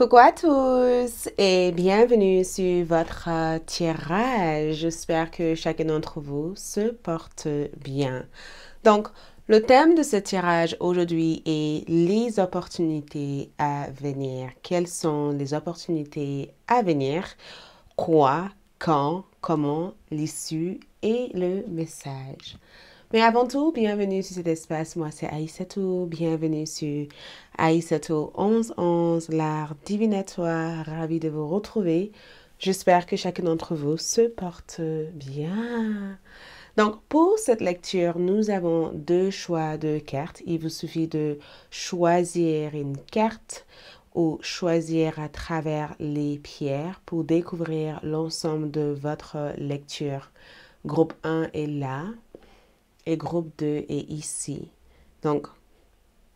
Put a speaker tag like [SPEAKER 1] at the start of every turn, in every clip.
[SPEAKER 1] Coucou à tous et bienvenue sur votre tirage. J'espère que chacun d'entre vous se porte bien. Donc, le thème de ce tirage aujourd'hui est les opportunités à venir. Quelles sont les opportunités à venir? Quoi, quand, comment, l'issue et le message. Mais avant tout, bienvenue sur cet espace. Moi, c'est Aïssatou. Bienvenue sur Aïssatou 1111, l'art divinatoire. Ravi de vous retrouver. J'espère que chacun d'entre vous se porte bien. Donc, pour cette lecture, nous avons deux choix de cartes. Il vous suffit de choisir une carte ou choisir à travers les pierres pour découvrir l'ensemble de votre lecture. Groupe 1 est là et groupe 2 est ici. Donc,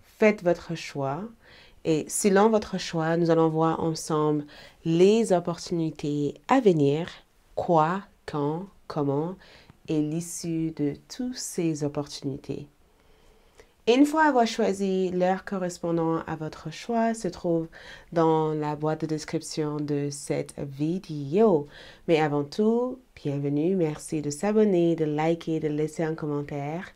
[SPEAKER 1] faites votre choix et selon votre choix, nous allons voir ensemble les opportunités à venir, quoi, quand, comment et l'issue de toutes ces opportunités. Une fois avoir choisi l'heure correspondant à votre choix se trouve dans la boîte de description de cette vidéo. Mais avant tout, bienvenue, merci de s'abonner, de liker, de laisser un commentaire.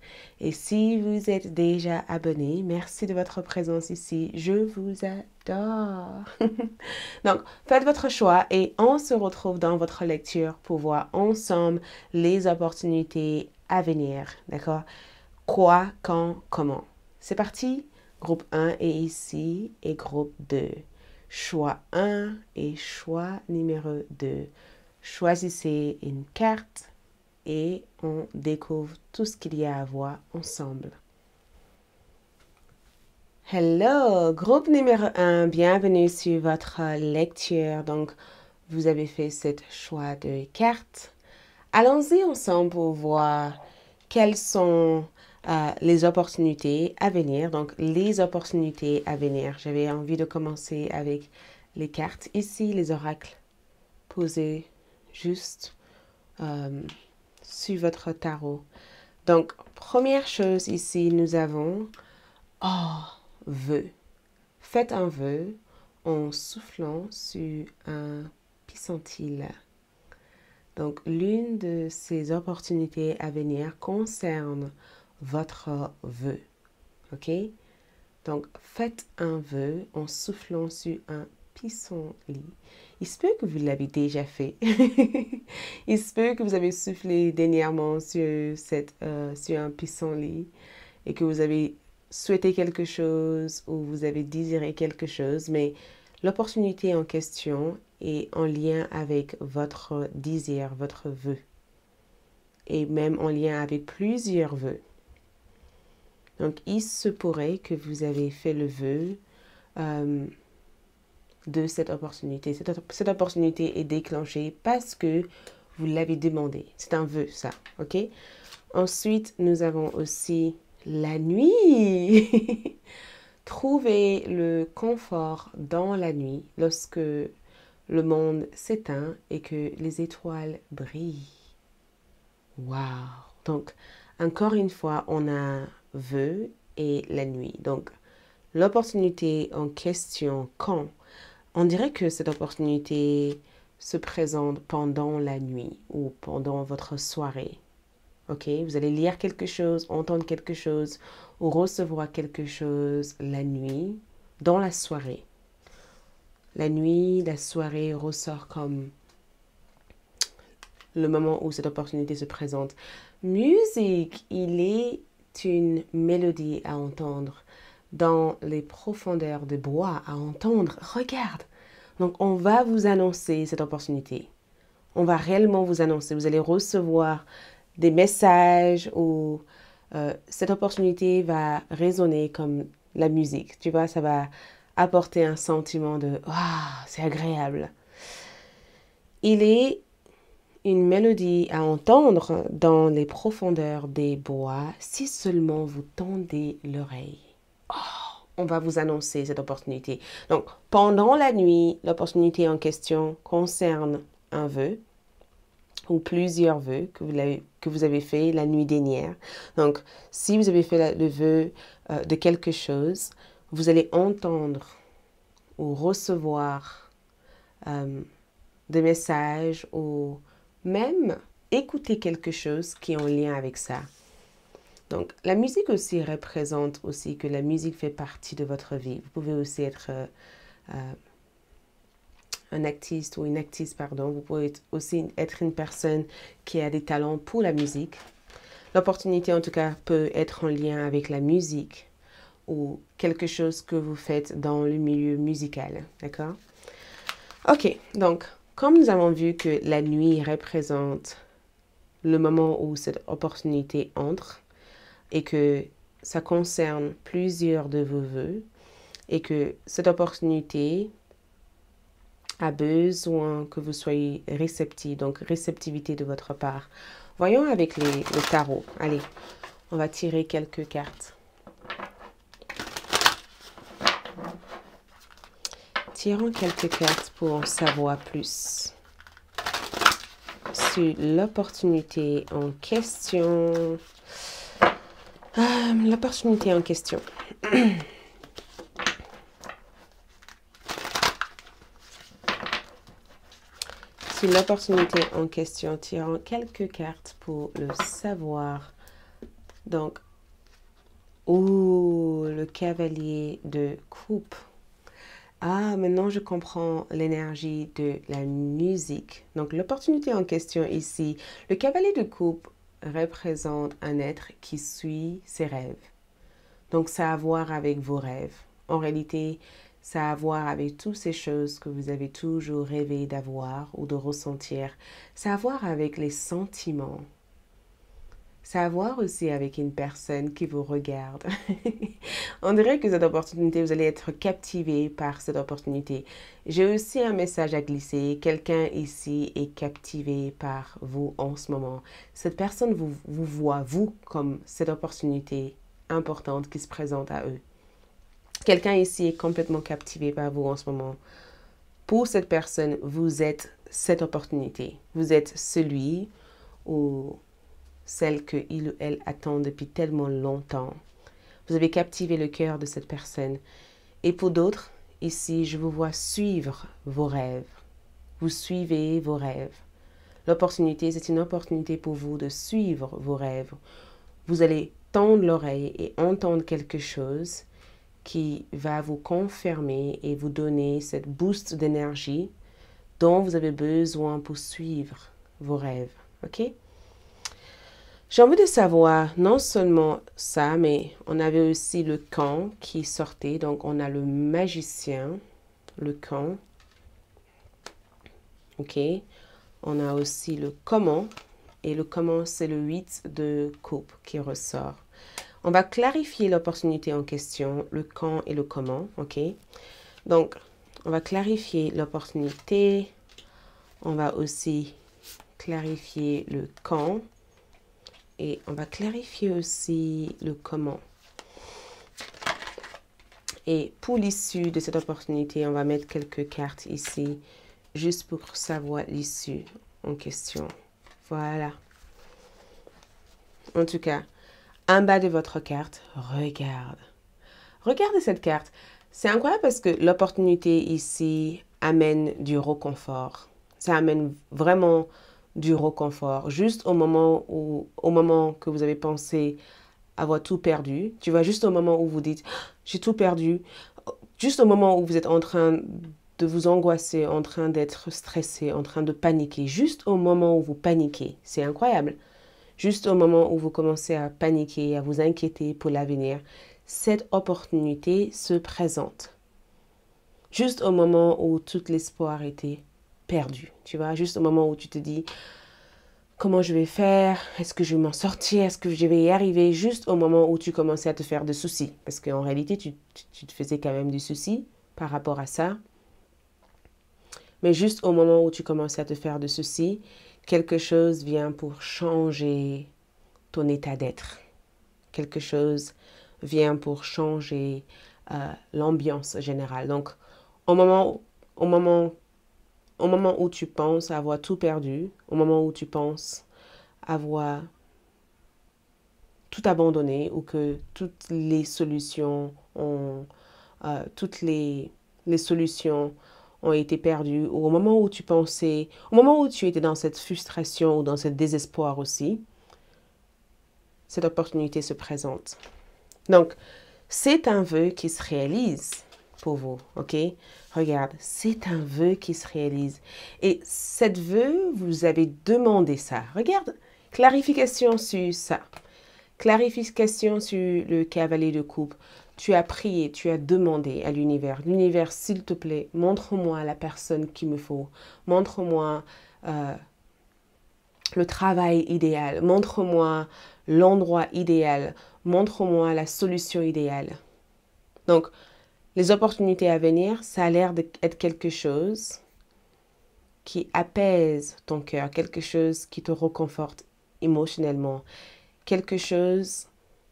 [SPEAKER 1] Et si vous êtes déjà abonné, merci de votre présence ici. Je vous adore. Donc, faites votre choix et on se retrouve dans votre lecture pour voir ensemble les opportunités à venir. D'accord? Quoi, quand, comment. C'est parti. Groupe 1 est ici et groupe 2. Choix 1 et choix numéro 2. Choisissez une carte et on découvre tout ce qu'il y a à voir ensemble. Hello, groupe numéro 1, bienvenue sur votre lecture. Donc, vous avez fait ce choix de cartes. Allons-y ensemble pour voir quelles sont les opportunités à venir. Donc, les opportunités à venir. J'avais envie de commencer avec les cartes ici, les oracles posés juste sur votre tarot. Donc, première chose ici, nous avons vœu. Faites un vœu en soufflant sur un pissentil. Donc, l'une de ces opportunités à venir concerne votre vœu. OK? Donc, faites un vœu en soufflant sur un pissenlit. Il se peut que vous l'avez déjà fait. Il se peut que vous avez soufflé dernièrement sur un pissenlit et que vous avez souhaité quelque chose ou vous avez désiré quelque chose, mais l'opportunité en question est en lien avec votre désir, votre vœu, et même en lien avec plusieurs vœux. Donc, il se pourrait que vous avez fait le vœu de cette opportunité. Cette opportunité est déclenchée parce que vous l'avez demandé. C'est un vœu, ça. OK? Ensuite, nous avons aussi la nuit. Trouvez le confort dans la nuit lorsque le monde s'éteint et que les étoiles brillent. Wow! Donc, encore une fois, on a vœu et la nuit. Donc, l'opportunité en question, quand? On dirait que cette opportunité se présente pendant la nuit ou pendant votre soirée. OK? Vous allez lire quelque chose, entendre quelque chose ou recevoir quelque chose la nuit, dans la soirée. La nuit, la soirée ressort comme le moment où cette opportunité se présente. Musique, il est une mélodie à entendre dans les profondeurs des bois à entendre. Regarde! Donc, on va vous annoncer cette opportunité. On va réellement vous annoncer. Vous allez recevoir des messages où cette opportunité va résonner comme la musique. Tu vois, ça va apporter un sentiment de « Ah, c'est agréable ». Il est une mélodie à entendre dans les profondeurs des bois si seulement vous tendez l'oreille. Oh, on va vous annoncer cette opportunité. Donc, pendant la nuit, l'opportunité en question concerne un vœu ou plusieurs vœux que vous avez fait la nuit dernière. Donc, si vous avez fait le vœu de quelque chose, vous allez entendre ou recevoir des messages ou même écouter quelque chose qui est en lien avec ça. Donc, la musique aussi représente aussi que la musique fait partie de votre vie. Vous pouvez aussi être un artiste ou une actrice, pardon. Vous pouvez aussi être une personne qui a des talents pour la musique. L'opportunité, en tout cas, peut être en lien avec la musique ou quelque chose que vous faites dans le milieu musical, d'accord? Ok, donc, comme nous avons vu que la nuit représente le moment où cette opportunité entre et que ça concerne plusieurs de vos vœux et que cette opportunité a besoin que vous soyez réceptif, donc réceptivité de votre part. Voyons avec le tarot. Allez, on va tirer quelques cartes. Tirons quelques cartes pour en savoir plus sur l'opportunité en question. L'opportunité en question. Sur l'opportunité en question, tirons quelques cartes pour le savoir. Donc, le cavalier de coupe. Ah, maintenant je comprends l'énergie de la musique. Donc, l'opportunité en question ici, le cavalier de coupe représente un être qui suit ses rêves. Donc, ça a à voir avec vos rêves. En réalité, ça a à voir avec toutes ces choses que vous avez toujours rêvé d'avoir ou de ressentir. Ça a à voir avec les sentiments. Ça a à voir aussi avec une personne qui vous regarde. On dirait que cette opportunité, vous allez être captivé par cette opportunité. J'ai aussi un message à glisser. Quelqu'un ici est captivé par vous en ce moment. Cette personne vous voit, vous, comme cette opportunité importante qui se présente à eux. Quelqu'un ici est complètement captivé par vous en ce moment. Pour cette personne, vous êtes cette opportunité. Vous êtes celui ou celle qu'il ou elle attend depuis tellement longtemps. Vous avez captivé le cœur de cette personne. Et pour d'autres, ici, je vous vois suivre vos rêves. Vous suivez vos rêves. L'opportunité, c'est une opportunité pour vous de suivre vos rêves. Vous allez tendre l'oreille et entendre quelque chose qui va vous confirmer et vous donner cette boost d'énergie dont vous avez besoin pour suivre vos rêves. OK? J'ai envie de savoir non seulement ça, mais on avait aussi le camp qui sortait. Donc, on a le magicien, le camp. OK? On a aussi le comment. Et le comment, c'est le 8 de coupe qui ressort. On va clarifier l'opportunité en question, le quand et le comment. OK? Donc, on va clarifier l'opportunité. On va aussi clarifier le quand. Et on va clarifier aussi le comment. Et pour l'issue de cette opportunité, on va mettre quelques cartes ici, juste pour savoir l'issue en question. Voilà. En tout cas, en bas de votre carte, regarde. Regardez cette carte. C'est incroyable parce que l'opportunité ici amène du réconfort. Ça amène vraiment du réconfort. Juste au moment que vous avez pensé avoir tout perdu, tu vois, juste au moment où vous dites, j'ai tout perdu, juste au moment où vous êtes en train de vous angoisser, en train d'être stressé, en train de paniquer, juste au moment où vous paniquez, c'est incroyable. Juste au moment où vous commencez à paniquer, à vous inquiéter pour l'avenir, cette opportunité se présente. Juste au moment où tout l'espoir était perdu, tu vois, juste au moment où tu te dis, comment je vais faire? Est-ce que je vais m'en sortir? Est-ce que je vais y arriver? Juste au moment où tu commençais à te faire des soucis. Parce qu'en réalité, tu te faisais quand même des soucis par rapport à ça. Mais juste au moment où tu commençais à te faire des soucis, quelque chose vient pour changer ton état d'être. Quelque chose vient pour changer l'ambiance générale. Donc, au moment où tu penses avoir tout perdu, au moment où tu penses avoir tout abandonné ou que toutes les solutions ont, toutes les les solutions ont été perdues, ou au moment où tu pensais, au moment où tu étais dans cette frustration ou dans ce désespoir aussi, cette opportunité se présente. Donc, c'est un vœu qui se réalise pour vous, ok? Regarde, c'est un vœu qui se réalise. Et cette vœu, vous avez demandé ça. Regarde, clarification sur ça. Clarification sur le cavalier de coupe. Tu as prié, tu as demandé à l'univers. L'univers, s'il te plaît, montre-moi la personne qu'il me faut. Montre-moi le travail idéal. Montre-moi l'endroit idéal. Montre-moi la solution idéale. Donc, les opportunités à venir, ça a l'air d'être quelque chose qui apaise ton cœur, quelque chose qui te réconforte émotionnellement, quelque chose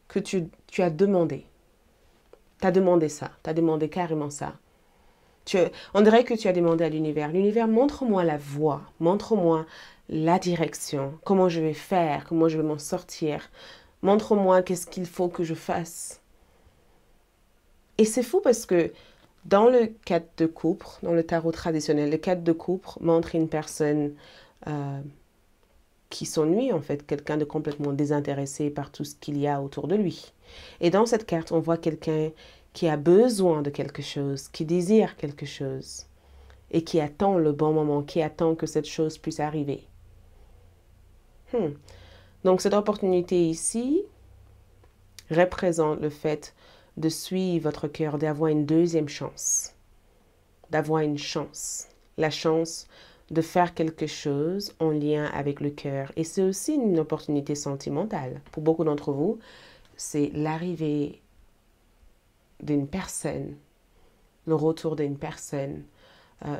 [SPEAKER 1] que tu as demandé. Tu as demandé ça, tu as demandé carrément ça. On dirait que tu as demandé à l'univers. L'univers, montre-moi la voie, montre-moi la direction, comment je vais faire, comment je vais m'en sortir. Montre-moi qu'est-ce qu'il faut que je fasse. Et c'est fou parce que dans le 4 de coupe, dans le tarot traditionnel, le 4 de coupe montre une personne qui s'ennuie en fait, quelqu'un de complètement désintéressé par tout ce qu'il y a autour de lui. Et dans cette carte, on voit quelqu'un qui a besoin de quelque chose, qui désire quelque chose et qui attend le bon moment, qui attend que cette chose puisse arriver. Donc cette opportunité ici représente le fait de suivre votre cœur, d'avoir une deuxième chance, d'avoir une chance, la chance de faire quelque chose en lien avec le cœur. Et c'est aussi une opportunité sentimentale. Pour beaucoup d'entre vous, c'est l'arrivée d'une personne, le retour d'une personne,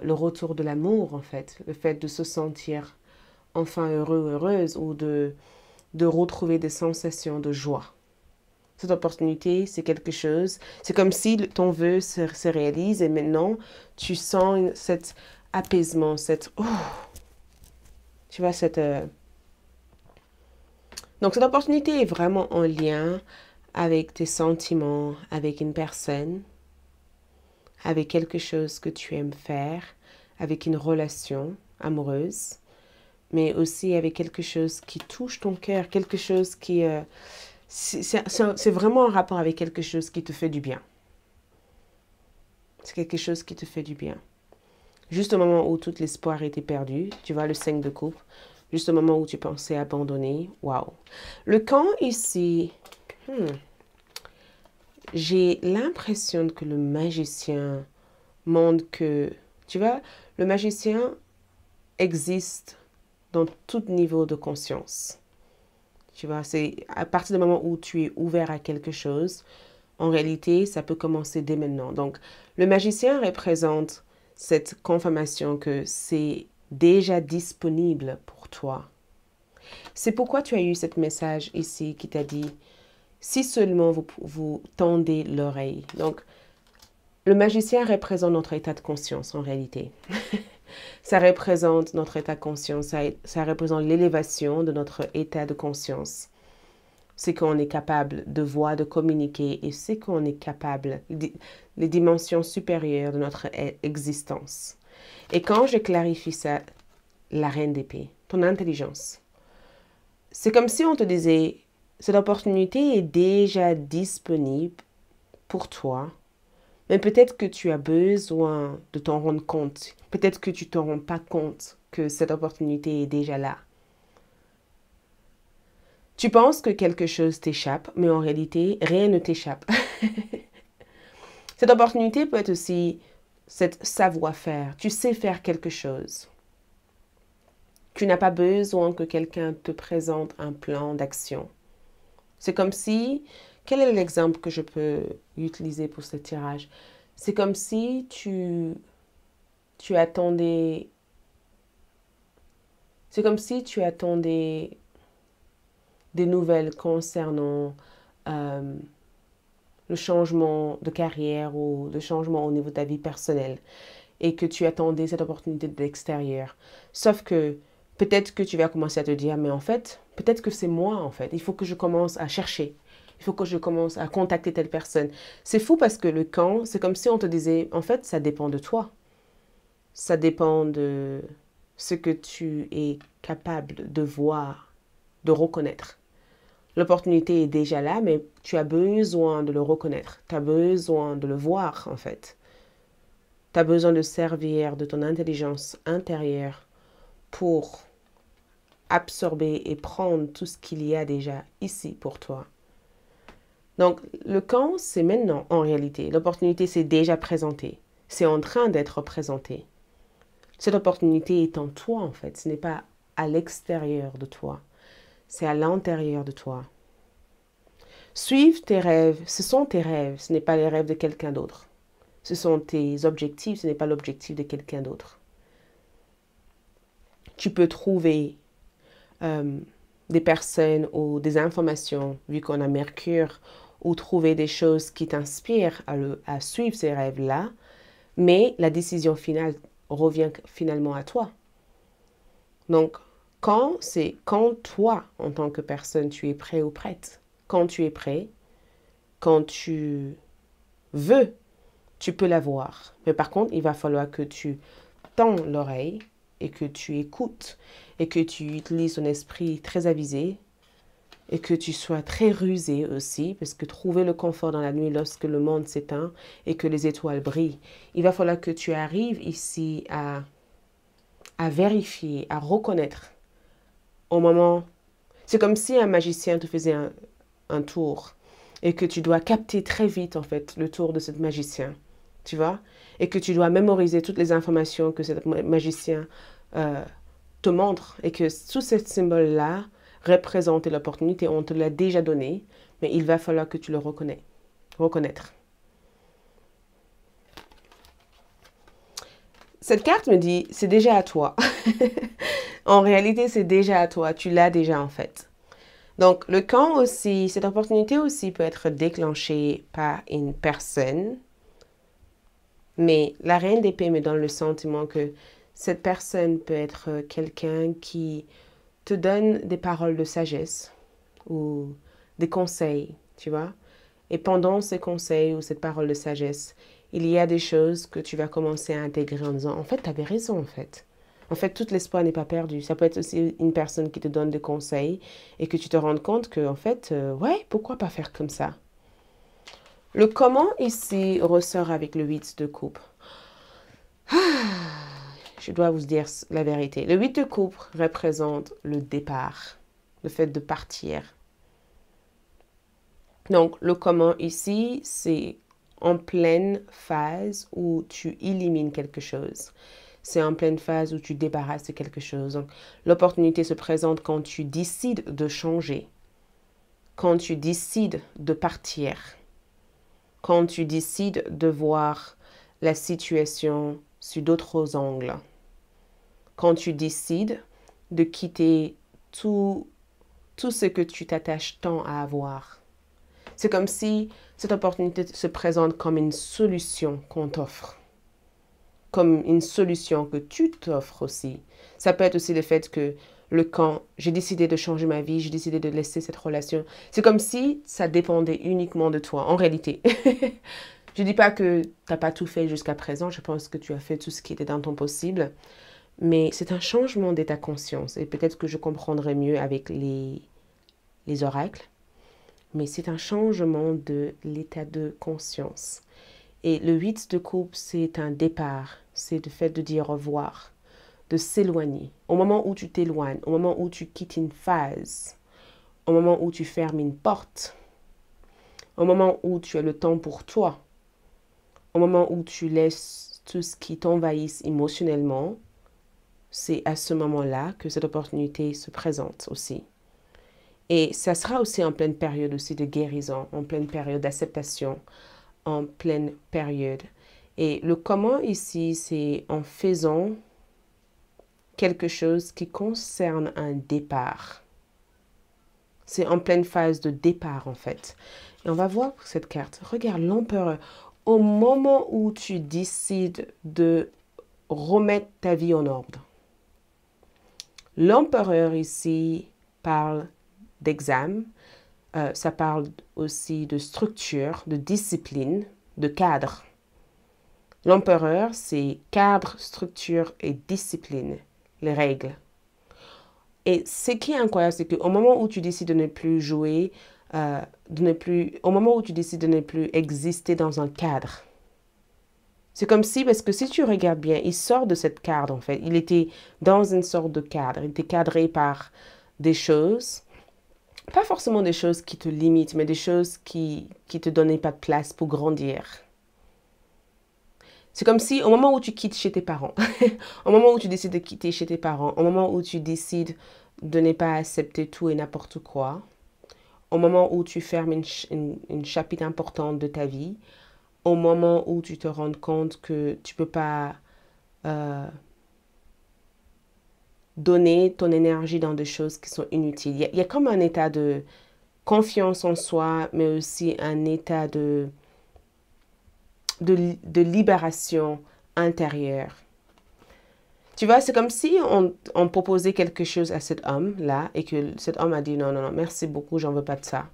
[SPEAKER 1] le retour de l'amour en fait, le fait de se sentir enfin heureux, heureuse ou de retrouver des sensations de joie. Cette opportunité, c'est quelque chose, c'est comme si ton vœu se réalise et maintenant tu sens cet apaisement, tu vois, Donc cette opportunité est vraiment en lien avec tes sentiments, avec une personne, avec quelque chose que tu aimes faire, avec une relation amoureuse, mais aussi avec quelque chose qui touche ton cœur, quelque chose qui... c'est vraiment un rapport avec quelque chose qui te fait du bien. C'est quelque chose qui te fait du bien. Juste au moment où tout l'espoir était perdu, tu vois le 5 de coupe, juste au moment où tu pensais abandonner, waouh. Le camp ici, j'ai l'impression que le magicien montre que, tu vois, le magicien existe dans tout niveau de conscience. Tu vois, c'est à partir du moment où tu es ouvert à quelque chose, en réalité, ça peut commencer dès maintenant. Donc, le magicien représente cette confirmation que c'est déjà disponible pour toi. C'est pourquoi tu as eu ce message ici qui t'a dit, si seulement vous tendez l'oreille. Donc, le magicien représente notre état de conscience en réalité. Ça représente notre état de conscience, ça représente l'élévation de notre état de conscience. C'est qu'on est capable de voir, de communiquer et c'est qu'on est capable, les dimensions supérieures de notre existence. Et quand je clarifie ça, la reine d'épée, ton intelligence, c'est comme si on te disait, cette opportunité est déjà disponible pour toi, mais peut-être que tu as besoin de t'en rendre compte. Peut-être que tu ne t'en rends pas compte que cette opportunité est déjà là. Tu penses que quelque chose t'échappe, mais en réalité, rien ne t'échappe. Cette opportunité peut être aussi cette savoir-faire. Tu sais faire quelque chose. Tu n'as pas besoin que quelqu'un te présente un plan d'action. C'est comme si... Quel est l'exemple que je peux utiliser pour ce tirage? C'est comme si tu attendais... C'est comme si tu attendais des nouvelles concernant le changement de carrière ou le changement au niveau de ta vie personnelle et que tu attendais cette opportunité de l'extérieur. Sauf que peut-être que tu vas commencer à te dire, mais en fait, peut-être que c'est moi en fait. Il faut que je commence à chercher. il faut que je commence à contacter telle personne. C'est fou parce que le quand, c'est comme si on te disait, en fait, ça dépend de toi. Ça dépend de ce que tu es capable de voir, de reconnaître. L'opportunité est déjà là, mais tu as besoin de le reconnaître. Tu as besoin de le voir, en fait. Tu as besoin de servir de ton intelligence intérieure pour absorber et prendre tout ce qu'il y a déjà ici pour toi. Donc, le quand, c'est maintenant en réalité. L'opportunité s'est déjà présentée. C'est en train d'être présenté. Cette opportunité est en toi, en fait. Ce n'est pas à l'extérieur de toi. C'est à l'intérieur de toi. Suivre tes rêves, ce sont tes rêves, ce n'est pas les rêves de quelqu'un d'autre. Ce sont tes objectifs, ce n'est pas l'objectif de quelqu'un d'autre. Tu peux trouver des personnes ou des informations, vu qu'on a Mercure, ou trouver des choses qui t'inspirent à suivre ces rêves-là, mais la décision finale revient finalement à toi. Donc, quand, c'est quand toi, en tant que personne, tu es prêt ou prête. Quand tu es prêt, quand tu veux, tu peux l'avoir. Mais par contre, il va falloir que tu tends l'oreille et que tu écoutes et que tu utilises ton esprit très avisé et que tu sois très rusé aussi, parce que trouver le confort dans la nuit lorsque le monde s'éteint et que les étoiles brillent, il va falloir que tu arrives ici à vérifier, à reconnaître au moment. C'est comme si un magicien te faisait un tour et que tu dois capter très vite en fait le tour de ce magicien, tu vois, et que tu dois mémoriser toutes les informations que ce magicien te montre et que sous ce symbole-là représente l'opportunité, on te l'a déjà donné, mais il va falloir que tu le reconnaître. Cette carte me dit, c'est déjà à toi. En réalité, c'est déjà à toi, tu l'as déjà en fait. Donc, le quand aussi, cette opportunité aussi peut être déclenchée par une personne, mais la reine d'épée me donne le sentiment que cette personne peut être quelqu'un qui te donne des paroles de sagesse ou des conseils, tu vois. Et pendant ces conseils ou cette parole de sagesse, il y a des choses que tu vas commencer à intégrer en disant, en fait, tu avais raison, en fait. En fait, tout l'espoir n'est pas perdu. Ça peut être aussi une personne qui te donne des conseils et que tu te rends compte que, en fait, ouais, pourquoi pas faire comme ça? Le comment ici ressort avec le 8 de coupe. Je dois vous dire la vérité. Le 8 de coupe représente le départ, le fait de partir. Donc, le comment ici, c'est en pleine phase où tu élimines quelque chose. C'est en pleine phase où tu débarrasses de quelque chose. Donc, l'opportunité se présente quand tu décides de changer, quand tu décides de partir, quand tu décides de voir la situation sous d'autres angles, quand tu décides de quitter tout ce que tu t'attaches tant à avoir. C'est comme si cette opportunité se présente comme une solution qu'on t'offre, comme une solution que tu t'offres aussi. Ça peut être aussi le fait que quand j'ai décidé de changer ma vie, j'ai décidé de laisser cette relation. C'est comme si ça dépendait uniquement de toi, en réalité. Je ne dis pas que tu n'as pas tout fait jusqu'à présent, je pense que tu as fait tout ce qui était dans ton possible, mais c'est un changement d'état de conscience et peut-être que je comprendrai mieux avec les oracles. Mais c'est un changement de l'état de conscience. Et le 8 de coupe, c'est un départ. C'est le fait de dire au revoir, de s'éloigner. Au moment où tu t'éloignes, au moment où tu quittes une phase, au moment où tu fermes une porte, au moment où tu as le temps pour toi, au moment où tu laisses tout ce qui t'envahisse émotionnellement, c'est à ce moment-là que cette opportunité se présente aussi. Et ça sera aussi en pleine période aussi de guérison, en pleine période d'acceptation, en pleine période. Et le comment ici, c'est en faisant quelque chose qui concerne un départ. C'est en pleine phase de départ en fait. Et on va voir cette carte. Regarde l'empereur. Au moment où tu décides de remettre ta vie en ordre. L'empereur ici parle d'examen, Ça parle aussi de structure, de discipline, de cadre. L'empereur, c'est cadre, structure et discipline, les règles. Et ce qui est incroyable, c'est qu'au moment où tu décides de ne plus jouer, au moment où tu décides de ne plus exister dans un cadre, c'est comme si, parce que si tu regardes bien, il sort de cette cadre en fait. Il était dans une sorte de cadre. Il était cadré par des choses, pas forcément des choses qui te limitent, mais des choses qui te donnaient pas de place pour grandir. C'est comme si au moment où tu quittes chez tes parents, au moment où tu décides de quitter chez tes parents, au moment où tu décides de ne pas accepter tout et n'importe quoi, au moment où tu fermes une chapitre importante de ta vie, au moment où tu te rends compte que tu ne peux pas donner ton énergie dans des choses qui sont inutiles. Il y a comme un état de confiance en soi, mais aussi un état de libération intérieure. Tu vois, c'est comme si on proposait quelque chose à cet homme-là et que cet homme a dit non, non, non, merci beaucoup, j'en veux pas de ça.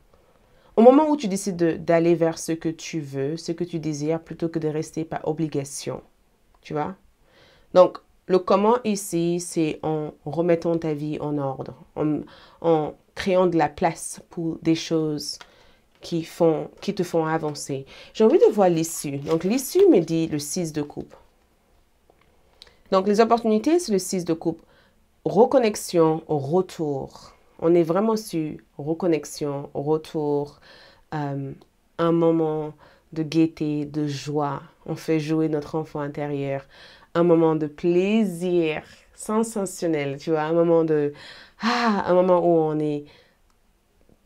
[SPEAKER 1] Au moment où tu décides d'aller vers ce que tu veux, ce que tu désires, plutôt que de rester par obligation, tu vois. Donc, le comment ici, c'est en remettant ta vie en ordre, en créant de la place pour des choses qui te font avancer. J'ai envie de voir l'issue. Donc, l'issue me dit le 6 de coupe. Donc, les opportunités, c'est le 6 de coupe. Reconnexion, retour. On est vraiment sur reconnexion, retour, un moment de gaieté, de joie. On fait jouer notre enfant intérieur. Un moment de plaisir sensationnel, tu vois, un moment où on est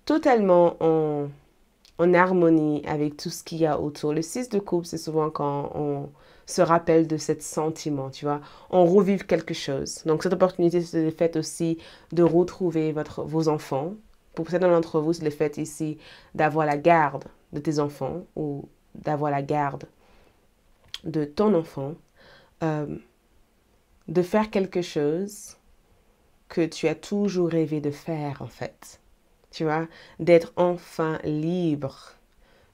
[SPEAKER 1] totalement en harmonie avec tout ce qu'il y a autour. Le 6 de coupe, c'est souvent quand on se rappelle de ce sentiment, tu vois. On revive quelque chose. Donc, cette opportunité, c'est le fait aussi de retrouver vos enfants. Pour certains d'entre vous, c'est le fait ici d'avoir la garde de tes enfants ou d'avoir la garde de ton enfant. De faire quelque chose que tu as toujours rêvé de faire, en fait. Tu vois, d'être enfin libre,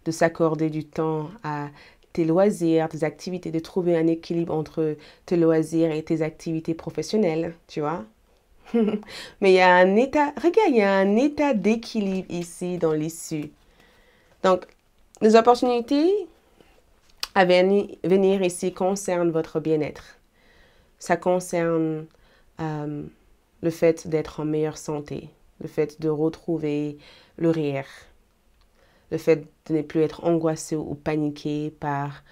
[SPEAKER 1] de s'accorder du temps à tes loisirs, tes activités, de trouver un équilibre entre tes loisirs et tes activités professionnelles, tu vois. Mais il y a un état, regarde, il y a un état d'équilibre ici dans l'issue. Donc, les opportunités à venir ici concernent votre bien-être. Ça concerne le fait d'être en meilleure santé, le fait de retrouver le rire, le fait de ne plus être angoissé ou paniqué par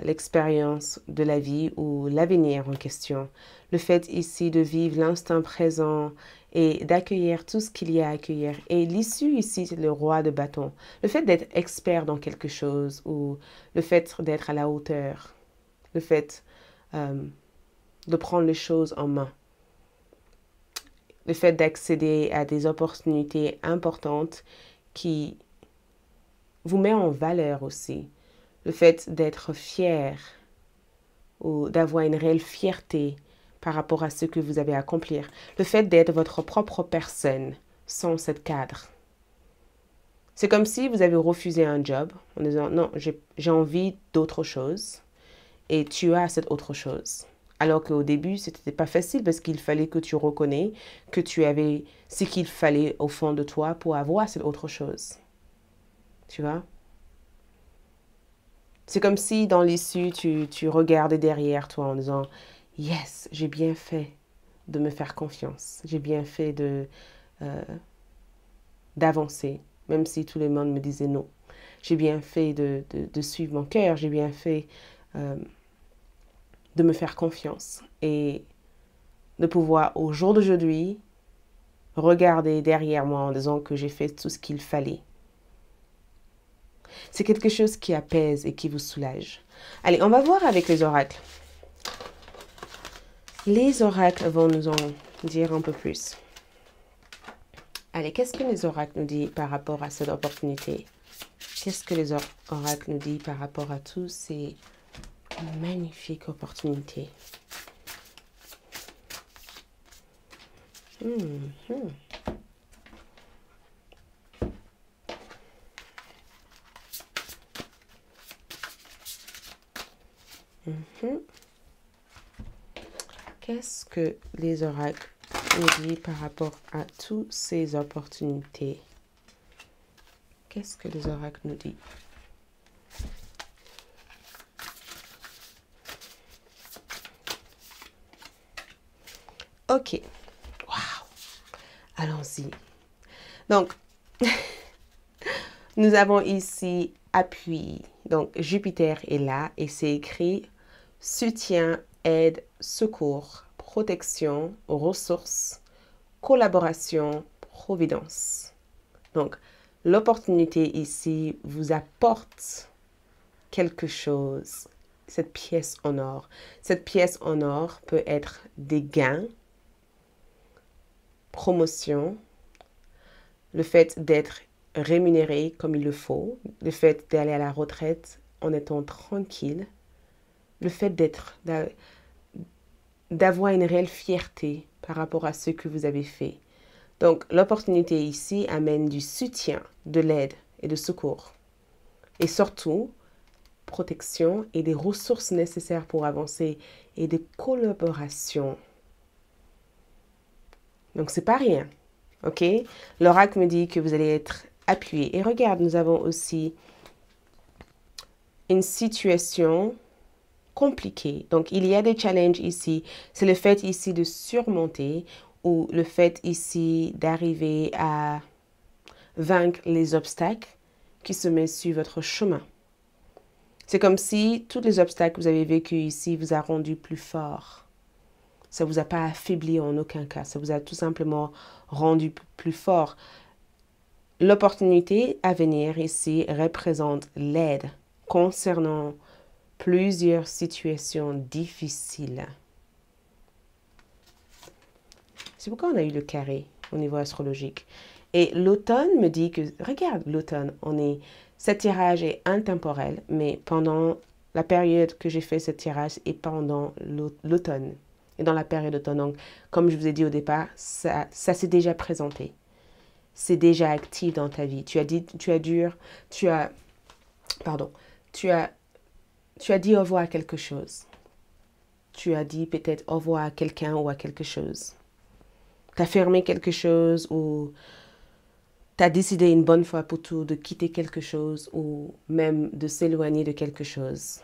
[SPEAKER 1] l'expérience de la vie ou l'avenir en question. Le fait ici de vivre l'instant présent et d'accueillir tout ce qu'il y a à accueillir. Et l'issue ici, c'est le roi de bâton. Le fait d'être expert dans quelque chose ou le fait d'être à la hauteur. Le fait de prendre les choses en main. Le fait d'accéder à des opportunités importantes qui vous met en valeur aussi. Le fait d'être fier ou d'avoir une réelle fierté par rapport à ce que vous avez à accomplir. Le fait d'être votre propre personne sans ce cadre. C'est comme si vous avez refusé un job en disant non, j'ai envie d'autre chose et tu as cette autre chose. Alors qu'au début, ce n'était pas facile parce qu'il fallait que tu reconnais que tu avais ce qu'il fallait au fond de toi pour avoir cette autre chose. Tu vois? C'est comme si dans l'issue, tu regardais derrière toi en disant « Yes, j'ai bien fait de me faire confiance. J'ai bien fait d'avancer, même si tout le monde me disait non. J'ai bien fait de suivre mon cœur. J'ai bien fait de me faire confiance. » Et de pouvoir, au jour d'aujourd'hui, regarder derrière moi en disant que j'ai fait tout ce qu'il fallait. C'est quelque chose qui apaise et qui vous soulage. Allez, on va voir avec les oracles. Les oracles vont nous en dire un peu plus. Allez, qu'est-ce que les oracles nous disent par rapport à cette opportunité? Qu'est-ce que les oracles nous disent par rapport à tous ces magnifiques opportunités? Mhm. Qu'est-ce que les oracles nous disent par rapport à toutes ces opportunités? Qu'est-ce que les oracles nous disent? Ok. Waouh. Allons-y. Donc, nous avons ici appui. Donc, Jupiter est là et c'est écrit soutien, aide, secours, protection, ressources, collaboration, providence. Donc, l'opportunité ici vous apporte quelque chose, cette pièce en or. Cette pièce en or peut être des gains, promotion, le fait d'être rémunéré comme il le faut, le fait d'aller à la retraite en étant tranquille, le fait d'avoir une réelle fierté par rapport à ce que vous avez fait. Donc, l'opportunité ici amène du soutien, de l'aide et de secours. Et surtout, protection et des ressources nécessaires pour avancer et des collaborations. Donc, c'est pas rien. OK? L'oracle me dit que vous allez être appuyé. Et regarde, nous avons aussi une situation compliquée. Donc, il y a des challenges ici. C'est le fait ici de surmonter ou le fait ici d'arriver à vaincre les obstacles qui se mettent sur votre chemin. C'est comme si tous les obstacles que vous avez vécus ici vous a rendu plus fort. Ça ne vous a pas affaibli en aucun cas. Ça vous a tout simplement rendu plus fort. L'opportunité à venir ici représente l'aide concernant plusieurs situations difficiles. C'est pourquoi on a eu le carré au niveau astrologique. Et l'automne me dit que, regarde l'automne, ce tirage est intemporel, mais pendant la période que j'ai fait ce tirage et pendant l'automne. Et dans la période d'automne, donc, comme je vous ai dit au départ, ça s'est déjà présenté. C'est déjà actif dans ta vie. Tu as dit au revoir à quelque chose. Tu as dit peut-être au revoir à quelqu'un ou à quelque chose. Tu as fermé quelque chose ou tu as décidé une bonne fois pour tout de quitter quelque chose ou même de s'éloigner de quelque chose.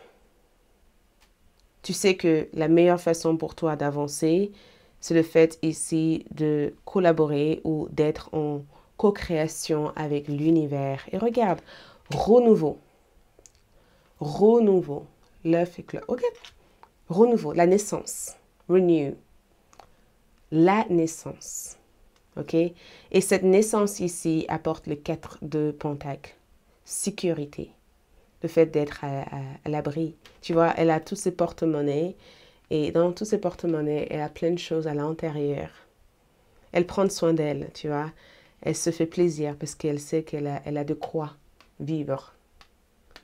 [SPEAKER 1] Tu sais que la meilleure façon pour toi d'avancer, c'est le fait ici de collaborer ou d'être en co-création avec l'univers. Et regarde, renouveau. Renouveau. L'œuf éclore. Ok. Renouveau, la naissance. Renew. La naissance. Ok. Et cette naissance ici apporte le 4 de Pentacle. Sécurité. Le fait d'être à l'abri. Tu vois, elle a tous ses porte-monnaies. Et dans tous ses porte-monnaies, elle a plein de choses à l'intérieur. Elle prend soin d'elle, tu vois. Elle se fait plaisir parce qu'elle sait qu'elle a de quoi vivre.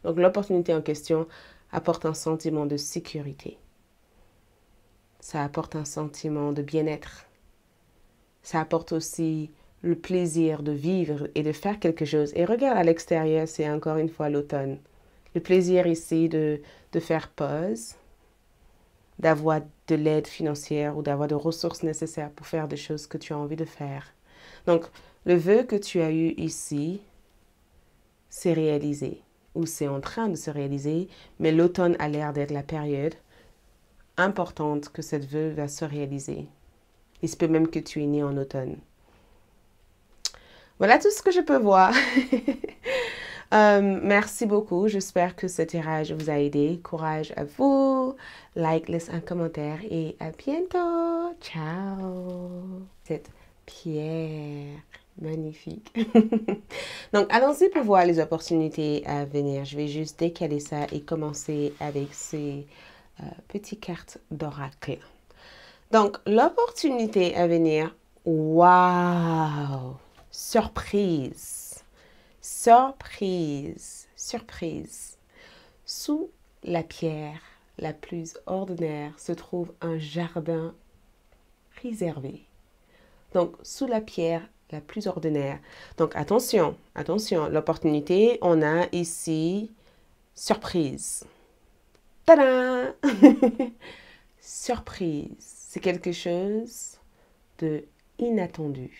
[SPEAKER 1] Donc l'opportunité en question apporte un sentiment de sécurité. Ça apporte un sentiment de bien-être. Ça apporte aussi le plaisir de vivre et de faire quelque chose. Et regarde à l'extérieur, c'est encore une fois l'automne. Le plaisir ici de faire pause, d'avoir de l'aide financière ou d'avoir des ressources nécessaires pour faire des choses que tu as envie de faire. Donc, le vœu que tu as eu ici, c'est réalisé ou c'est en train de se réaliser, mais l'automne a l'air d'être la période importante que cette vœu va se réaliser. Il se peut même que tu es né en automne. Voilà tout ce que je peux voir. Merci beaucoup. J'espère que ce tirage vous a aidé. Courage à vous. Like, laisse un commentaire et à bientôt. Ciao. Cette pierre magnifique. Donc, allons-y pour voir les opportunités à venir. Je vais juste décaler ça et commencer avec ces petites cartes d'oracle. Donc, l'opportunité à venir. Waouh! Surprise! Surprise! Surprise! Sous la pierre la plus ordinaire se trouve un jardin réservé. Donc, sous la pierre la plus ordinaire. Donc, attention, attention, l'opportunité, on a ici surprise. Tada! Surprise, c'est quelque chose de inattendu.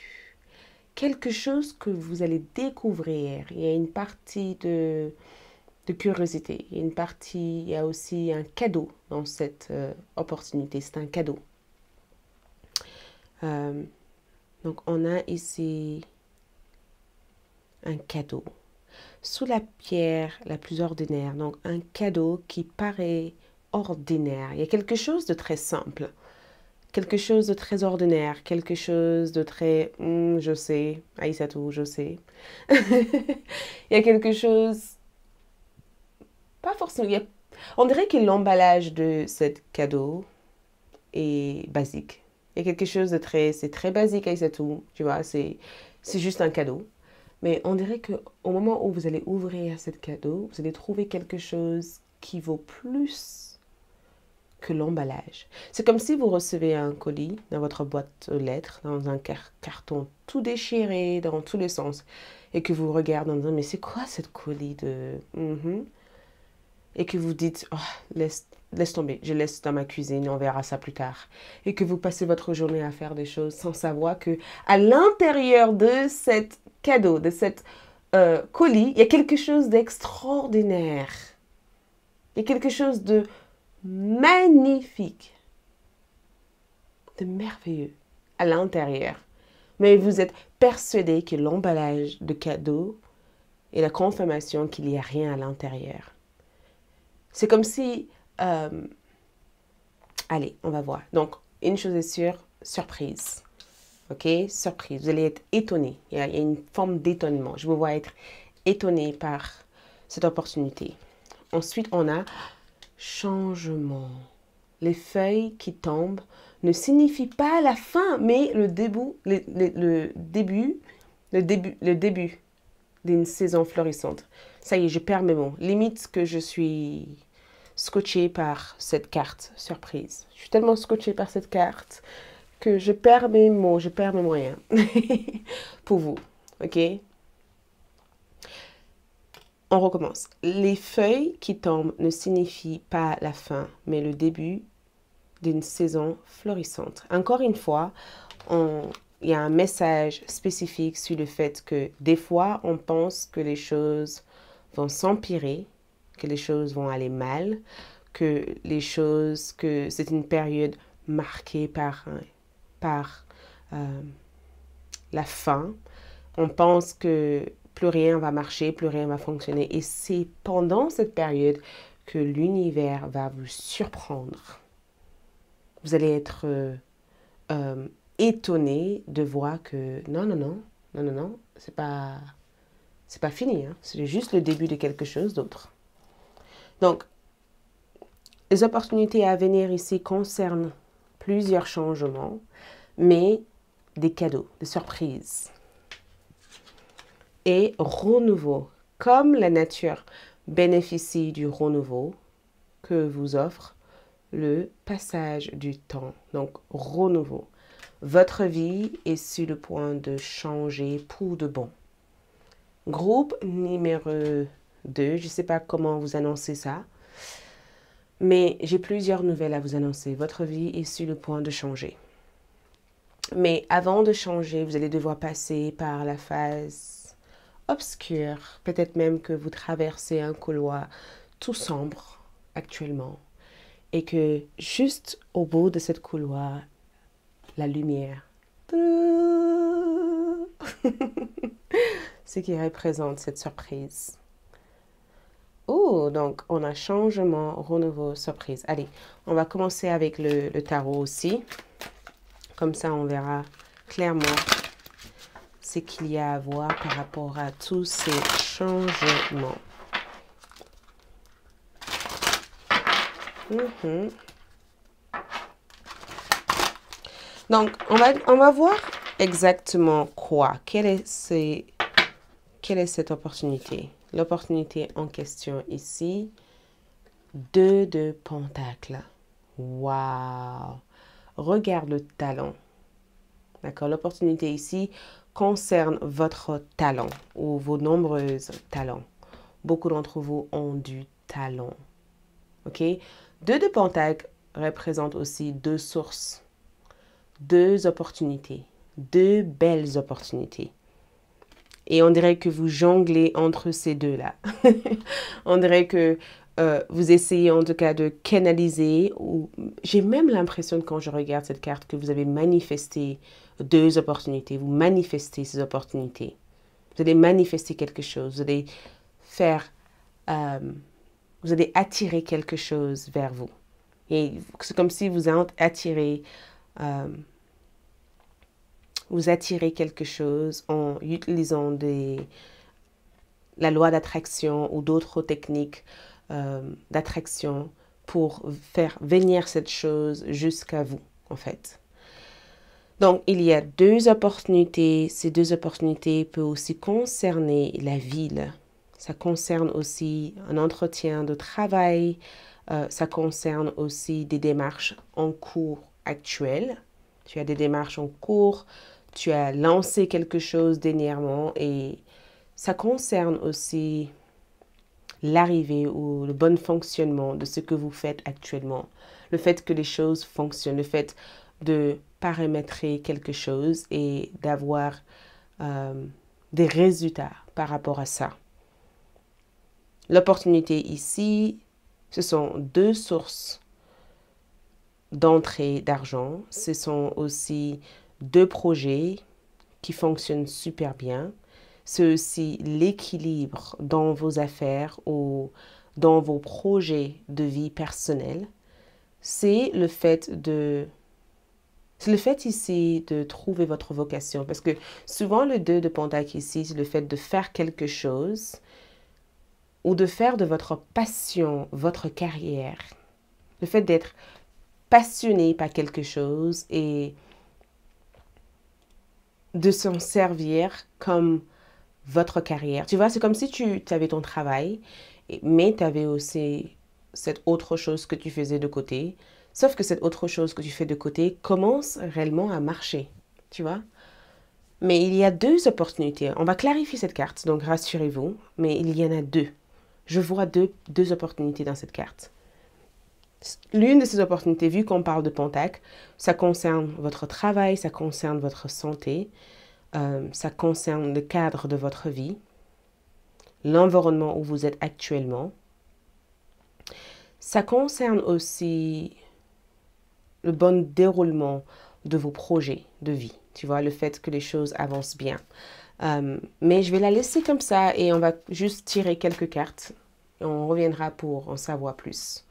[SPEAKER 1] Quelque chose que vous allez découvrir. Il y a une partie de curiosité. Il y a aussi un cadeau dans cette opportunité. C'est un cadeau. Donc, on a ici un cadeau. Sous la pierre la plus ordinaire, donc un cadeau qui paraît ordinaire. Il y a quelque chose de très simple, quelque chose de très ordinaire, quelque chose de très, je sais, Aïssatou, je sais. Il y a quelque chose, pas forcément, on dirait que l'emballage de ce cadeau est basique. Il y a quelque chose de très, c'est très basique, Aïssatou, tu vois, c'est juste un cadeau. Mais on dirait qu'au moment où vous allez ouvrir ce cadeau, vous allez trouver quelque chose qui vaut plus que l'emballage. C'est comme si vous recevez un colis dans votre boîte aux lettres, dans un carton tout déchiré dans tous les sens, et que vous regardez en disant, mais c'est quoi cette colis de... Et que vous dites, oh, laisse tomber, je laisse dans ma cuisine, on verra ça plus tard. Et que vous passez votre journée à faire des choses sans savoir que à l'intérieur de cette cadeau, de cette colis, il y a quelque chose d'extraordinaire. Il y a quelque chose de magnifique, de merveilleux à l'intérieur. Mais vous êtes persuadé que l'emballage de cadeau est la confirmation qu'il n'y a rien à l'intérieur. C'est comme si... allez, on va voir. Donc, une chose est sûre, surprise. Ok, surprise. Vous allez être étonné. Il y a une forme d'étonnement. Je vous vois être étonné par cette opportunité. Ensuite, on a changement. Les feuilles qui tombent ne signifient pas la fin, mais le début d'une saison florissante. Ça y est, je perds mes mots. Limite que je suis scotchée par cette carte surprise. Je suis tellement scotchée par cette carte que je perds mes mots, je perds mes moyens pour vous, ok? On recommence. Les feuilles qui tombent ne signifient pas la fin, mais le début d'une saison florissante. Encore une fois, il y a un message spécifique sur le fait que des fois, on pense que les choses vont s'empirer, que les choses vont aller mal, que c'est une période marquée par la fin. On pense que plus rien va marcher, plus rien va fonctionner. Et c'est pendant cette période que l'univers va vous surprendre. Vous allez être étonné de voir que non, c'est pas fini. Hein. C'est juste le début de quelque chose d'autre. Donc, les opportunités à venir ici concernent plusieurs changements, mais des cadeaux, des surprises. Et renouveau. Comme la nature bénéficie du renouveau que vous offre le passage du temps. Donc, renouveau. Votre vie est sur le point de changer pour de bon. Groupe numéro 2, je ne sais pas comment vous annoncer ça, mais j'ai plusieurs nouvelles à vous annoncer. Votre vie est sur le point de changer. Mais avant de changer, vous allez devoir passer par la phase obscure. Peut-être même que vous traversez un couloir tout sombre actuellement. Et que juste au bout de cette couloir, la lumière. Ce qui représente cette surprise. Oh, donc on a changement, renouveau, surprise. Allez, on va commencer avec le tarot aussi. Comme ça, on verra clairement ce qu'il y a à voir par rapport à tous ces changements. Donc, on va voir exactement quoi. Quelle est cette opportunité? L'opportunité en question ici, 2 de pentacles. Waouh! Regarde le talent. D'accord? L'opportunité ici concerne votre talent ou vos nombreux talents. Beaucoup d'entre vous ont du talent. OK? 2 de Pentacle représente aussi 2 sources, 2 opportunités, 2 belles opportunités. Et on dirait que vous jonglez entre ces deux-là. On dirait que vous essayez en tout cas de canaliser. J'ai même l'impression quand je regarde cette carte que vous avez manifesté 2 opportunités. Vous manifestez ces opportunités. Vous allez manifester quelque chose. Vous allez faire... vous allez attirer quelque chose vers vous. Et c'est comme si vous attirez... vous attirez quelque chose en utilisant la loi d'attraction ou d'autres techniques d'attraction pour faire venir cette chose jusqu'à vous, en fait. Donc, il y a 2 opportunités. Ces 2 opportunités peuvent aussi concerner la ville. Ça concerne aussi un entretien de travail. Ça concerne aussi des démarches en cours actuelles. Tu as des démarches en cours. Tu as lancé quelque chose dernièrement et ça concerne aussi l'arrivée ou le bon fonctionnement de ce que vous faites actuellement. Le fait que les choses fonctionnent, le fait de paramétrer quelque chose et d'avoir des résultats par rapport à ça. L'opportunité ici, ce sont 2 sources d'entrée d'argent. Ce sont aussi 2 projets qui fonctionnent super bien. C'est aussi l'équilibre dans vos affaires ou dans vos projets de vie personnelle. C'est le fait ici de trouver votre vocation. Parce que souvent, le 2 de Pentacle ici, c'est le fait de faire quelque chose ou de faire de votre passion votre carrière. Le fait d'être passionné par quelque chose et de s'en servir comme votre carrière. Tu vois, c'est comme si tu avais ton travail, mais tu avais aussi cette autre chose que tu faisais de côté. Sauf que cette autre chose que tu fais de côté commence réellement à marcher. Tu vois? Mais il y a 2 opportunités. On va clarifier cette carte, donc rassurez-vous. Mais il y en a 2. Je vois deux opportunités dans cette carte. L'une de ces opportunités, vu qu'on parle de Pentacle, ça concerne votre travail, ça concerne votre santé, ça concerne le cadre de votre vie, l'environnement où vous êtes actuellement. Ça concerne aussi le bon déroulement de vos projets de vie. Tu vois, le fait que les choses avancent bien. Mais je vais la laisser comme ça et on va juste tirer quelques cartes. Et on reviendra pour en savoir plus.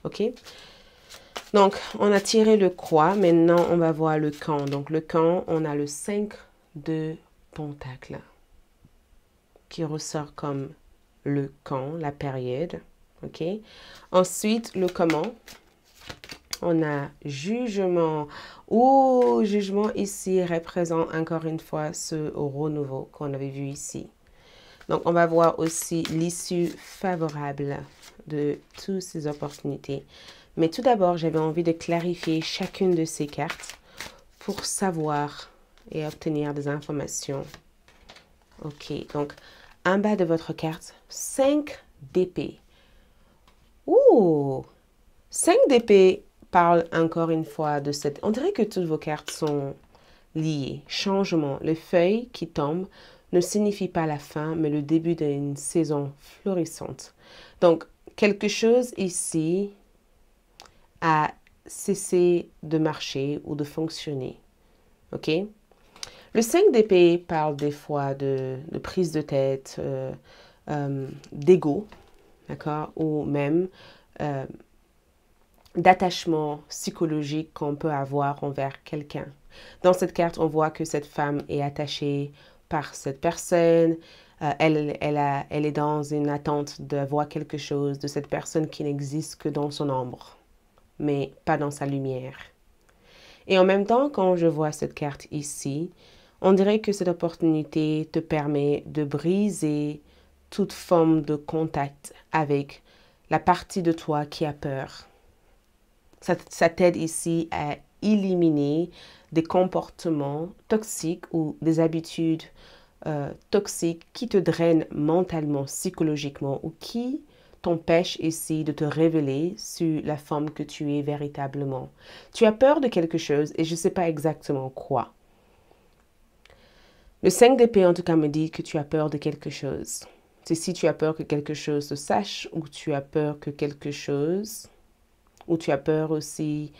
[SPEAKER 1] OK? Donc, on a tiré le croix. Maintenant, on va voir le camp. Donc, le camp, on a le 5 de Pentacle qui ressort comme le camp, la période. OK? Ensuite, le comment. On a jugement. Oh, jugement ici représente encore une fois ce renouveau qu'on avait vu ici. Donc, on va voir aussi l'issue favorable de toutes ces opportunités. Mais tout d'abord, j'avais envie de clarifier chacune de ces cartes pour savoir et obtenir des informations. OK, donc, en bas de votre carte, 5 d'épée. Ouh! 5 d'épée parle encore une fois de cette... On dirait que toutes vos cartes sont liées. Changement. Les feuilles qui tombent ne signifie pas la fin, mais le début d'une saison florissante. Donc, quelque chose ici a cessé de marcher ou de fonctionner. OK? Le 5 d'épée parle des fois de prise de tête, d'ego, d'accord? Ou même d'attachement psychologique qu'on peut avoir envers quelqu'un. Dans cette carte, on voit que cette femme est attachée par cette personne. Elle est dans une attente de voir quelque chose de cette personne qui n'existe que dans son ombre, mais pas dans sa lumière. Et en même temps, quand je vois cette carte ici, on dirait que cette opportunité te permet de briser toute forme de contact avec la partie de toi qui a peur. Ça t'aide ici à éliminer des comportements toxiques ou des habitudes toxiques qui te drainent mentalement, psychologiquement ou qui t'empêche ici de te révéler sur la forme que tu es véritablement. Tu as peur de quelque chose et je ne sais pas exactement quoi. Le 5 d'épée, en tout cas, me dit que tu as peur de quelque chose. C'est si tu as peur que quelque chose se sache ou tu as peur que quelque chose, ou tu as peur aussi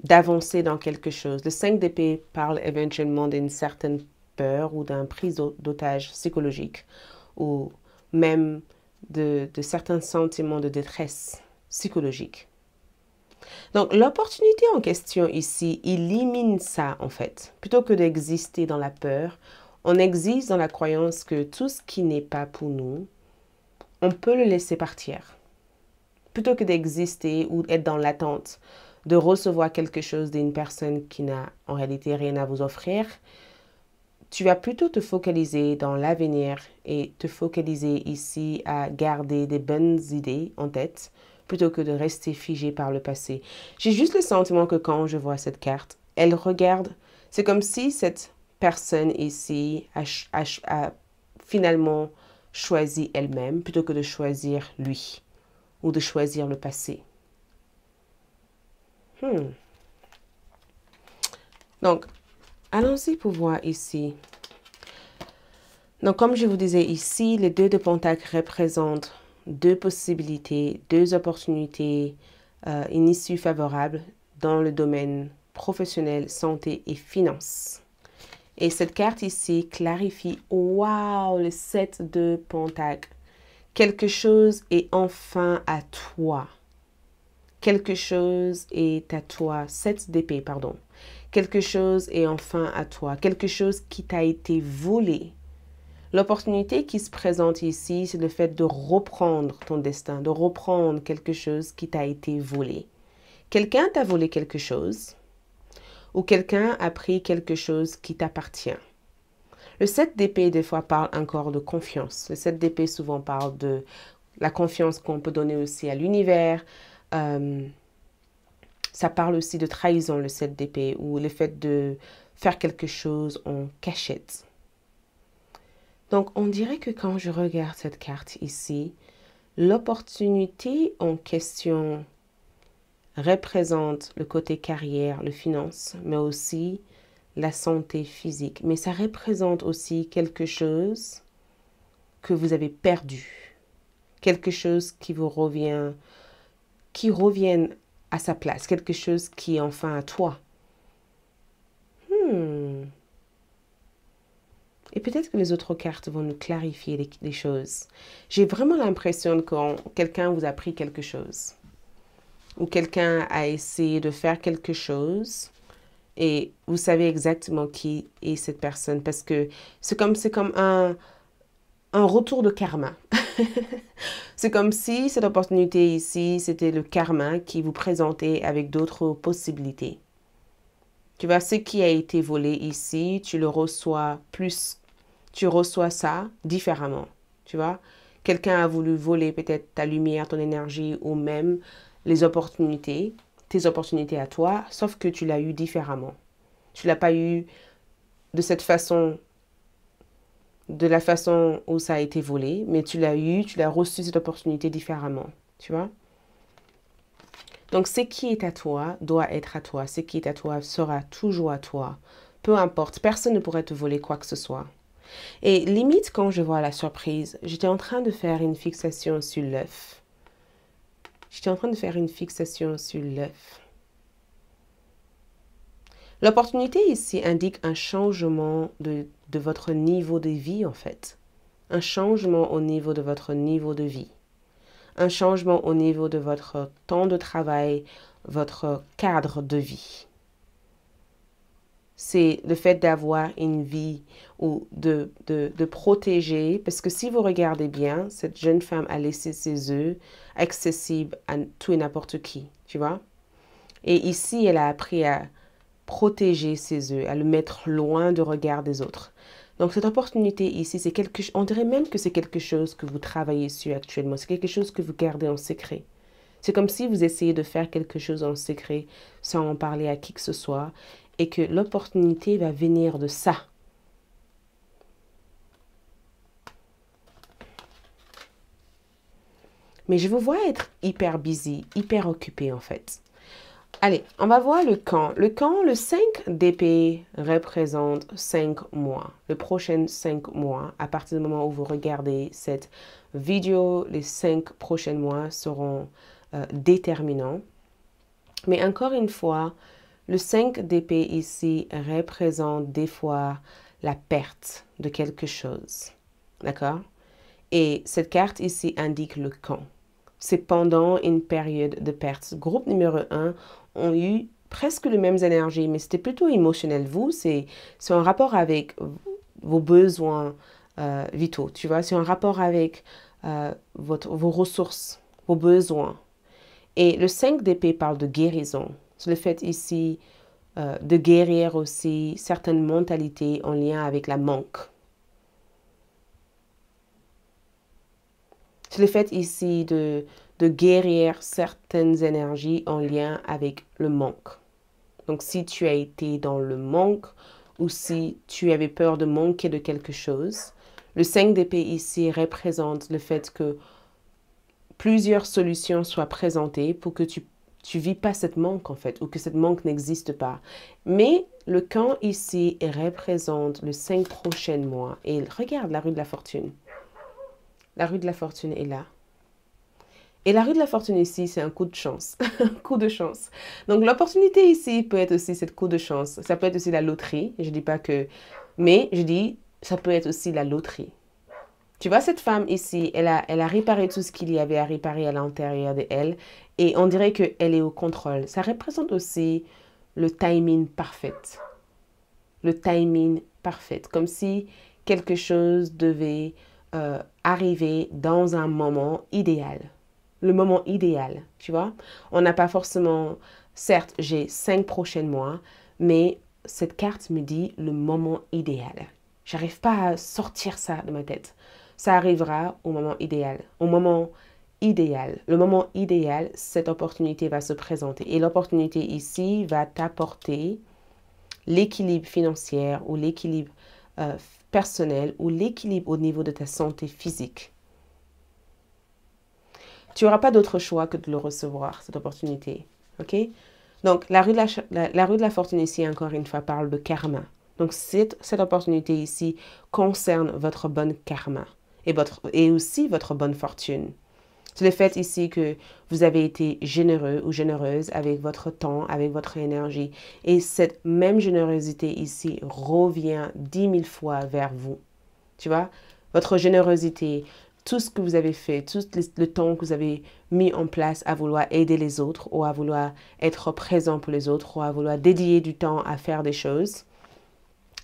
[SPEAKER 1] d'avancer dans quelque chose. Le 5 d'épée parle éventuellement d'une certaine peur ou d'un prise d'otage psychologique ou même de certains sentiments de détresse psychologique. Donc, l'opportunité en question ici élimine ça, en fait. Plutôt que d'exister dans la peur, on existe dans la croyance que tout ce qui n'est pas pour nous, on peut le laisser partir. Plutôt que d'exister ou être dans l'attente de recevoir quelque chose d'une personne qui n'a en réalité rien à vous offrir, tu vas plutôt te focaliser dans l'avenir et te focaliser ici à garder des bonnes idées en tête plutôt que de rester figé par le passé. J'ai juste le sentiment que quand je vois cette carte, elle regarde, c'est comme si cette personne ici a finalement choisi elle-même plutôt que de choisir lui ou de choisir le passé. Donc, allons-y pour voir ici. Donc, comme je vous disais ici, les 2 de Pentacle représentent 2 possibilités, 2 opportunités, une issue favorable dans le domaine professionnel, santé et finances. Et cette carte ici clarifie, waouh, le 7 de Pentacle. Quelque chose est enfin à toi. Quelque chose est à toi. 7 d'épée, pardon. Quelque chose est enfin à toi. Quelque chose qui t'a été volé. L'opportunité qui se présente ici, c'est le fait de reprendre ton destin, de reprendre quelque chose qui t'a été volé. Quelqu'un t'a volé quelque chose ou quelqu'un a pris quelque chose qui t'appartient. Le 7 d'épée, des fois, parle encore de confiance. Le 7 d'épée, souvent, parle de la confiance qu'on peut donner aussi à l'univers. Ça parle aussi de trahison, le 7 d'épée, ou le fait de faire quelque chose en cachette. Donc, on dirait que quand je regarde cette carte ici, l'opportunité en question représente le côté carrière, le finance, mais aussi la santé physique. Mais ça représente aussi quelque chose que vous avez perdu. Quelque chose qui vous revient, qui revienne à sa place. Quelque chose qui est enfin à toi. Et peut-être que les autres cartes vont nous clarifier les choses. J'ai vraiment l'impression que quelqu'un vous a pris quelque chose. Ou quelqu'un a essayé de faire quelque chose. Et vous savez exactement qui est cette personne. Parce que c'est comme un retour de karma. C'est comme si cette opportunité ici, c'était le karma qui vous présentait avec d'autres possibilités. Tu vois, ce qui a été volé ici, tu le reçois plus, tu reçois ça différemment. Tu vois, quelqu'un a voulu voler peut-être ta lumière, ton énergie ou même les opportunités, tes opportunités à toi, sauf que tu l'as eu différemment. Tu l'as pas eu de cette façon, de la façon où ça a été volé, mais tu l'as reçu cette opportunité différemment. Tu vois? Donc, ce qui est à toi doit être à toi. Ce qui est à toi sera toujours à toi. Peu importe, personne ne pourrait te voler quoi que ce soit. Et limite, quand je vois la surprise, j'étais en train de faire une fixation sur l'œuf. J'étais en train de faire une fixation sur l'œuf. L'opportunité ici indique un changement de votre niveau de vie, en fait. Un changement au niveau de votre niveau de vie. Un changement au niveau de votre temps de travail, votre cadre de vie. C'est le fait d'avoir une vie ou de protéger. Parce que si vous regardez bien, cette jeune femme a laissé ses œufs accessibles à tout et n'importe qui, tu vois. Et ici, elle a appris à protéger ses œufs, à le mettre loin du regard des autres. Donc, cette opportunité ici, c'est on dirait même que c'est quelque chose que vous travaillez sur actuellement. C'est quelque chose que vous gardez en secret. C'est comme si vous essayez de faire quelque chose en secret sans en parler à qui que ce soit et que l'opportunité va venir de ça. mais je vous vois être hyper busy, hyper occupé en fait. Allez, on va voir le quand. Le 5 d'épée représente 5 mois. Le prochain 5 mois, à partir du moment où vous regardez cette vidéo, les 5 prochains mois seront déterminants. Mais encore une fois, le 5 d'épée ici représente des fois la perte de quelque chose. D'accord? Et cette carte ici indique le quand. C'est pendant une période de perte. Groupe numéro 1 ont eu presque les mêmes énergies, mais c'était plutôt émotionnel. Vous, c'est un rapport avec vos besoins vitaux, tu vois. C'est un rapport avec vos ressources, vos besoins. Et le 5 d'épée parle de guérison. C'est le fait ici de guérir aussi certaines mentalités en lien avec la manque. C'est le fait ici de guérir certaines énergies en lien avec le manque. Donc, si tu as été dans le manque ou si tu avais peur de manquer de quelque chose, le 5 d'épée ici représente le fait que plusieurs solutions soient présentées pour que tu vis pas cette manque en fait, ou que cette manque n'existe pas. Mais le quand ici représente le 5 prochains mois. Et regarde la rue de la fortune. La rue de la fortune est là. Et la rue de la fortune ici, c'est un coup de chance. Un coup de chance. Donc l'opportunité ici peut être aussi cette coup de chance. Ça peut être aussi la loterie. Je dis pas que... Mais je dis, ça peut être aussi la loterie. Tu vois, cette femme ici, elle a réparé tout ce qu'il y avait à réparer à l'intérieur d'elle. Et on dirait qu'elle est au contrôle. Ça représente aussi le timing parfait. Le timing parfait. Comme si quelque chose devait arriver dans un moment idéal. Le moment idéal, tu vois. On n'a pas forcément... Certes, j'ai 5 prochains mois, mais cette carte me dit le moment idéal. J'arrive pas à sortir ça de ma tête. Ça arrivera au moment idéal. Au moment idéal. Le moment idéal, cette opportunité va se présenter. Et l'opportunité ici va t'apporter l'équilibre financier ou l'équilibre personnel ou l'équilibre au niveau de ta santé physique. Tu n'auras pas d'autre choix que de le recevoir, cette opportunité. OK? Donc, la rue de la fortune ici, encore une fois, parle de karma. Donc, cette opportunité ici concerne votre bonne karma et aussi votre bonne fortune. C'est le fait ici que vous avez été généreux ou généreuse avec votre temps, avec votre énergie. Et cette même générosité ici revient 10 000 fois vers vous. Tu vois? Votre générosité, tout ce que vous avez fait, tout le temps que vous avez mis en place à vouloir aider les autres ou à vouloir être présent pour les autres ou à vouloir dédier du temps à faire des choses,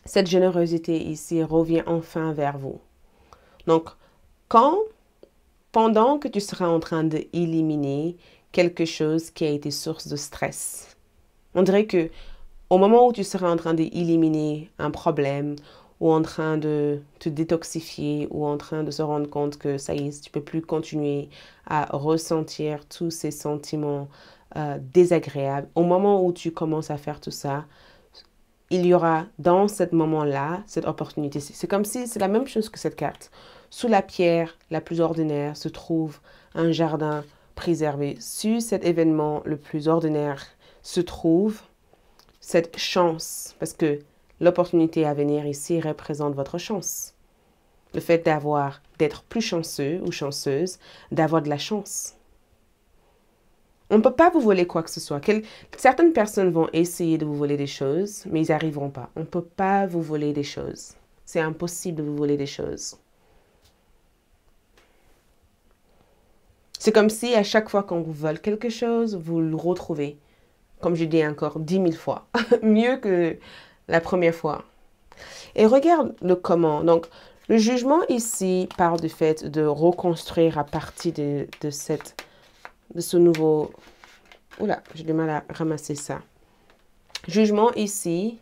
[SPEAKER 1] cette générosité ici revient enfin vers vous. Donc, pendant que tu seras en train d'éliminer quelque chose qui a été source de stress, on dirait que au moment où tu seras en train d'éliminer un problème ou en train de te détoxifier ou en train de se rendre compte que ça y est, tu ne peux plus continuer à ressentir tous ces sentiments désagréables. Au moment où tu commences à faire tout ça, il y aura dans ce moment-là cette opportunité. C'est comme si c'est la même chose que cette carte. Sous la pierre la plus ordinaire se trouve un jardin préservé. Sur cet événement le plus ordinaire se trouve cette chance, parce que l'opportunité à venir ici représente votre chance. Le fait d'être plus chanceux ou chanceuse, d'avoir de la chance. On ne peut pas vous voler quoi que ce soit. Certaines personnes vont essayer de vous voler des choses, mais ils n'y arriveront pas. On ne peut pas vous voler des choses. C'est impossible de vous voler des choses. C'est comme si à chaque fois qu'on vous vole quelque chose, vous le retrouvez. Comme je dis encore 10 000 fois. Mieux que la première fois. Et regarde le comment. Donc, le jugement ici parle du fait de reconstruire à partir de ce nouveau... Oula, j'ai du mal à ramasser ça. Jugement ici,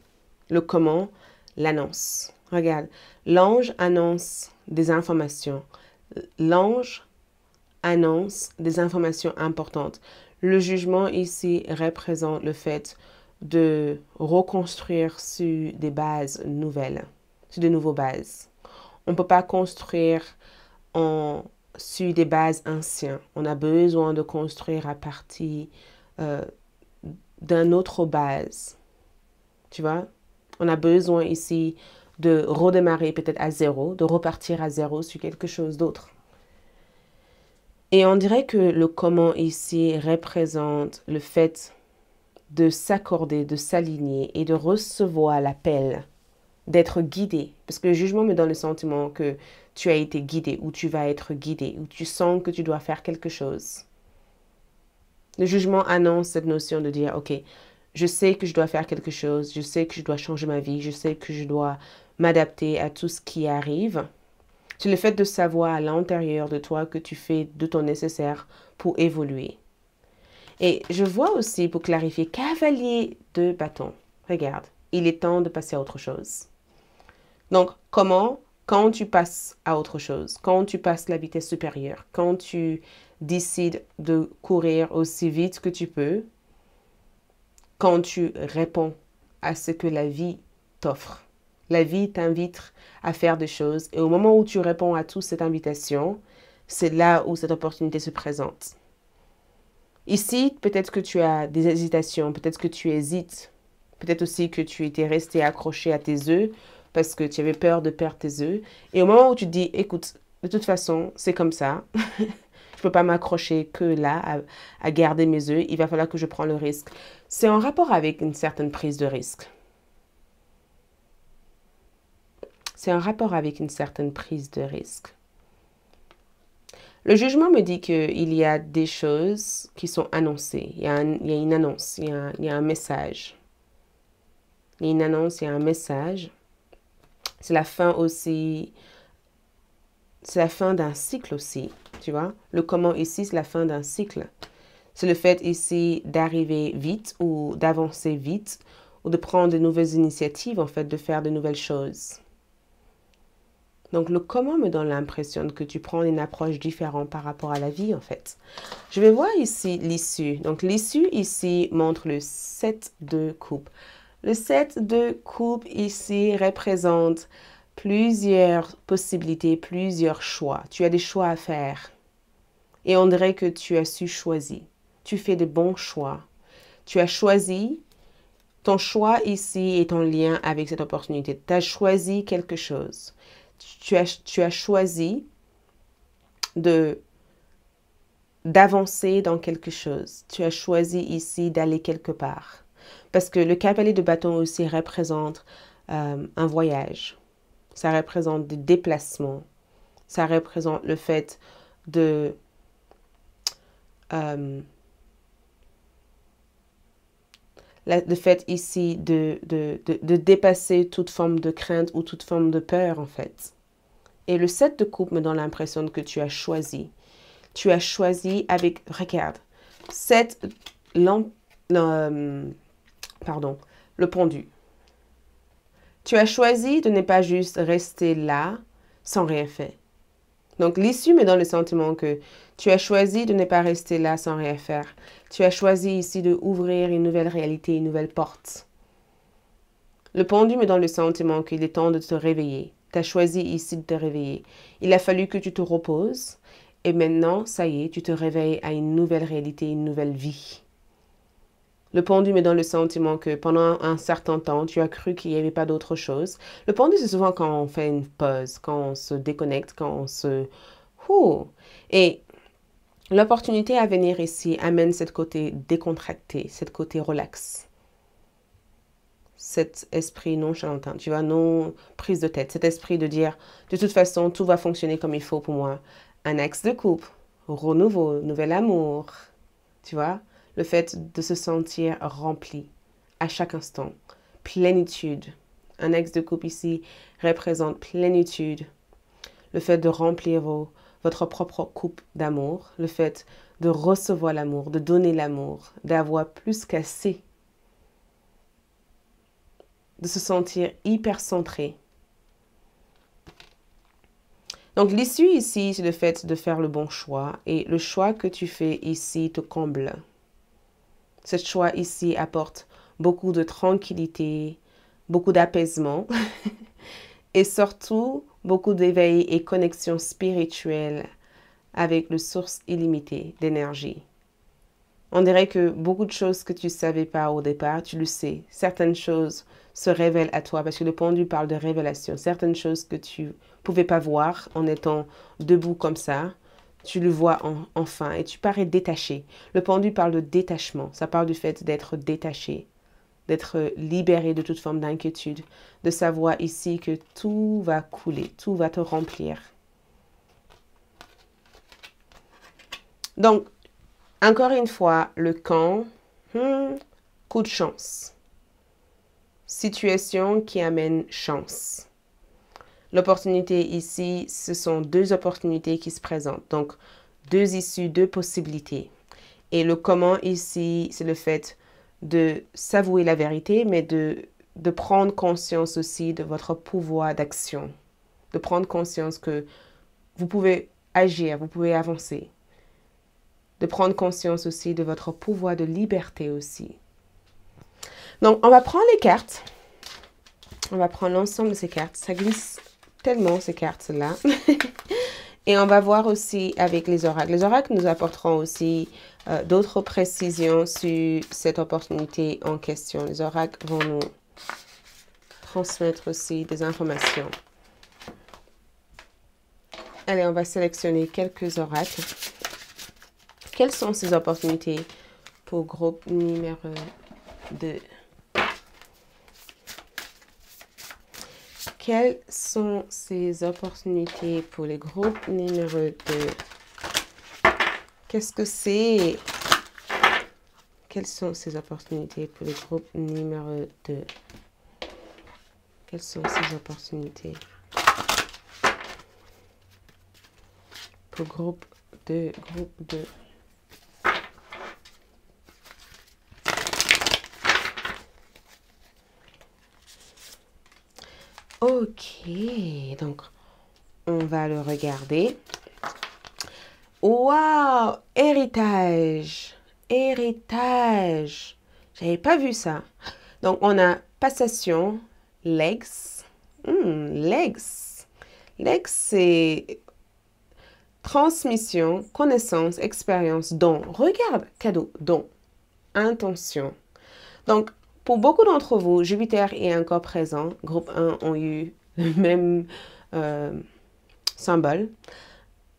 [SPEAKER 1] le comment, l'annonce. Regarde, l'ange annonce des informations. L'ange annonce des informations importantes. Le jugement ici représente le fait de reconstruire sur des bases nouvelles, sur de nouvelles bases. On ne peut pas construire en sur des bases anciennes. On a besoin de construire à partir d'une autre base. Tu vois? On a besoin ici de redémarrer peut-être à zéro, de repartir à zéro sur quelque chose d'autre. Et on dirait que le comment ici représente le fait de s'accorder, de s'aligner et de recevoir l'appel, d'être guidé. Parce que le jugement me donne le sentiment que tu as été guidé ou tu vas être guidé ou tu sens que tu dois faire quelque chose. Le jugement annonce cette notion de dire, ok, je sais que je dois faire quelque chose, je sais que je dois changer ma vie, je sais que je dois m'adapter à tout ce qui arrive. C'est le fait de savoir à l'intérieur de toi que tu fais de ton nécessaire pour évoluer. Et je vois aussi, pour clarifier, cavalier de bâton. Regarde, il est temps de passer à autre chose. Donc, comment? Quand tu passes à autre chose, quand tu passes la vitesse supérieure, quand tu décides de courir aussi vite que tu peux, quand tu réponds à ce que la vie t'offre. La vie t'invite à faire des choses et au moment où tu réponds à toute cette invitation, c'est là où cette opportunité se présente. Ici, peut-être que tu as des hésitations, peut-être que tu hésites, peut-être aussi que tu étais resté accroché à tes œufs parce que tu avais peur de perdre tes œufs. Et au moment où tu te dis, écoute, de toute façon, c'est comme ça, je ne peux pas m'accrocher que là à garder mes œufs, il va falloir que je prenne le risque. C'est en rapport avec une certaine prise de risque. C'est un rapport avec une certaine prise de risque. Le jugement me dit qu'il y a des choses qui sont annoncées. Il y a une annonce, il y a un message. Il y a une annonce, il y a un message. C'est la fin aussi. C'est la fin d'un cycle aussi, tu vois. Le comment ici, c'est la fin d'un cycle. C'est le fait ici d'arriver vite ou d'avancer vite ou de prendre de nouvelles initiatives, en fait, de faire de nouvelles choses. Donc, le comment me donne l'impression que tu prends une approche différente par rapport à la vie, en fait. Je vais voir ici l'issue. Donc, l'issue ici montre le 7 de coupe. Le 7 de coupe ici représente plusieurs possibilités, plusieurs choix. Tu as des choix à faire. Et on dirait que tu as su choisir. Tu fais de bons choix. Tu as choisi. Ton choix ici est en lien avec cette opportunité. Tu as choisi quelque chose. Tu as choisi d'avancer dans quelque chose. Tu as choisi ici d'aller quelque part. Parce que le cavalier de bâton aussi représente un voyage. Ça représente des déplacements. Ça représente le fait de le fait ici de dépasser toute forme de crainte ou toute forme de peur, en fait. Et le 7 de coupe me donne l'impression que tu as choisi. Tu as choisi avec, regarde, le pendu. Tu as choisi de ne pas juste rester là sans rien faire. Donc, l'issue me donne le sentiment que tu as choisi de ne pas rester là sans rien faire. Tu as choisi ici de ouvrir une nouvelle réalité, une nouvelle porte. Le pendu me donne le sentiment qu'il est temps de te réveiller. Tu as choisi ici de te réveiller. Il a fallu que tu te reposes. Et maintenant, ça y est, tu te réveilles à une nouvelle réalité, une nouvelle vie. Le pendu me donne le sentiment que pendant un certain temps, tu as cru qu'il n'y avait pas d'autre chose. Le pendu, c'est souvent quand on fait une pause, quand on se déconnecte, quand on se... Et l'opportunité à venir ici amène cette côté décontracté, cette côté relax. Cet esprit nonchalant, tu vois, non prise de tête. Cet esprit de dire, de toute façon, tout va fonctionner comme il faut pour moi. Un axe de coupe, renouveau, nouvel amour, tu vois. Le fait de se sentir rempli à chaque instant. Plénitude. Un axe de coupe ici représente plénitude. Le fait de remplir votre propre coupe d'amour. Le fait de recevoir l'amour, de donner l'amour, d'avoir plus qu'assez. De se sentir hyper centré. Donc l'issue ici, c'est le fait de faire le bon choix. Et le choix que tu fais ici te comble. Ce choix ici apporte beaucoup de tranquillité, beaucoup d'apaisement et surtout beaucoup d'éveil et connexion spirituelle avec le source illimitée d'énergie. On dirait que beaucoup de choses que tu ne savais pas au départ, tu le sais. Certaines choses se révèlent à toi parce que le pendule parle de révélation. Certaines choses que tu ne pouvais pas voir en étant debout comme ça, tu le vois enfin et tu parais détaché. Le pendule parle de détachement. Ça parle du fait d'être détaché, d'être libéré de toute forme d'inquiétude, de savoir ici que tout va couler, tout va te remplir. Donc, encore une fois, le camp, coup de chance. Situation qui amène chance. L'opportunité ici, ce sont deux opportunités qui se présentent. Donc, deux issues, deux possibilités. Et le comment ici, c'est le fait de s'avouer la vérité, mais de prendre conscience aussi de votre pouvoir d'action. De prendre conscience que vous pouvez agir, vous pouvez avancer. De prendre conscience aussi de votre pouvoir de liberté aussi. Donc, on va prendre les cartes. On va prendre l'ensemble de ces cartes. Ça glisse tellement, ces cartes-là. Et on va voir aussi avec les oracles. Les oracles nous apporteront aussi d'autres précisions sur cette opportunité en question. Les oracles vont nous transmettre aussi des informations. Allez, on va sélectionner quelques oracles. Quelles sont ces opportunités pour groupe numéro 2? Quelles sont ces opportunités pour les groupes numéro 2? Qu'est-ce que c'est? Quelles sont ces opportunités pour les groupes numéro 2? Quelles sont ces opportunités pour groupe 2? Ok, donc on va le regarder. Waouh, héritage, héritage. J'avais pas vu ça. Donc on a passation, legs. Legs. Legs, c'est transmission, connaissance, expérience, don. Regarde, cadeau, don, intention. Donc, pour beaucoup d'entre vous, Jupiter est encore présent. Groupe 1 ont eu le même symbole.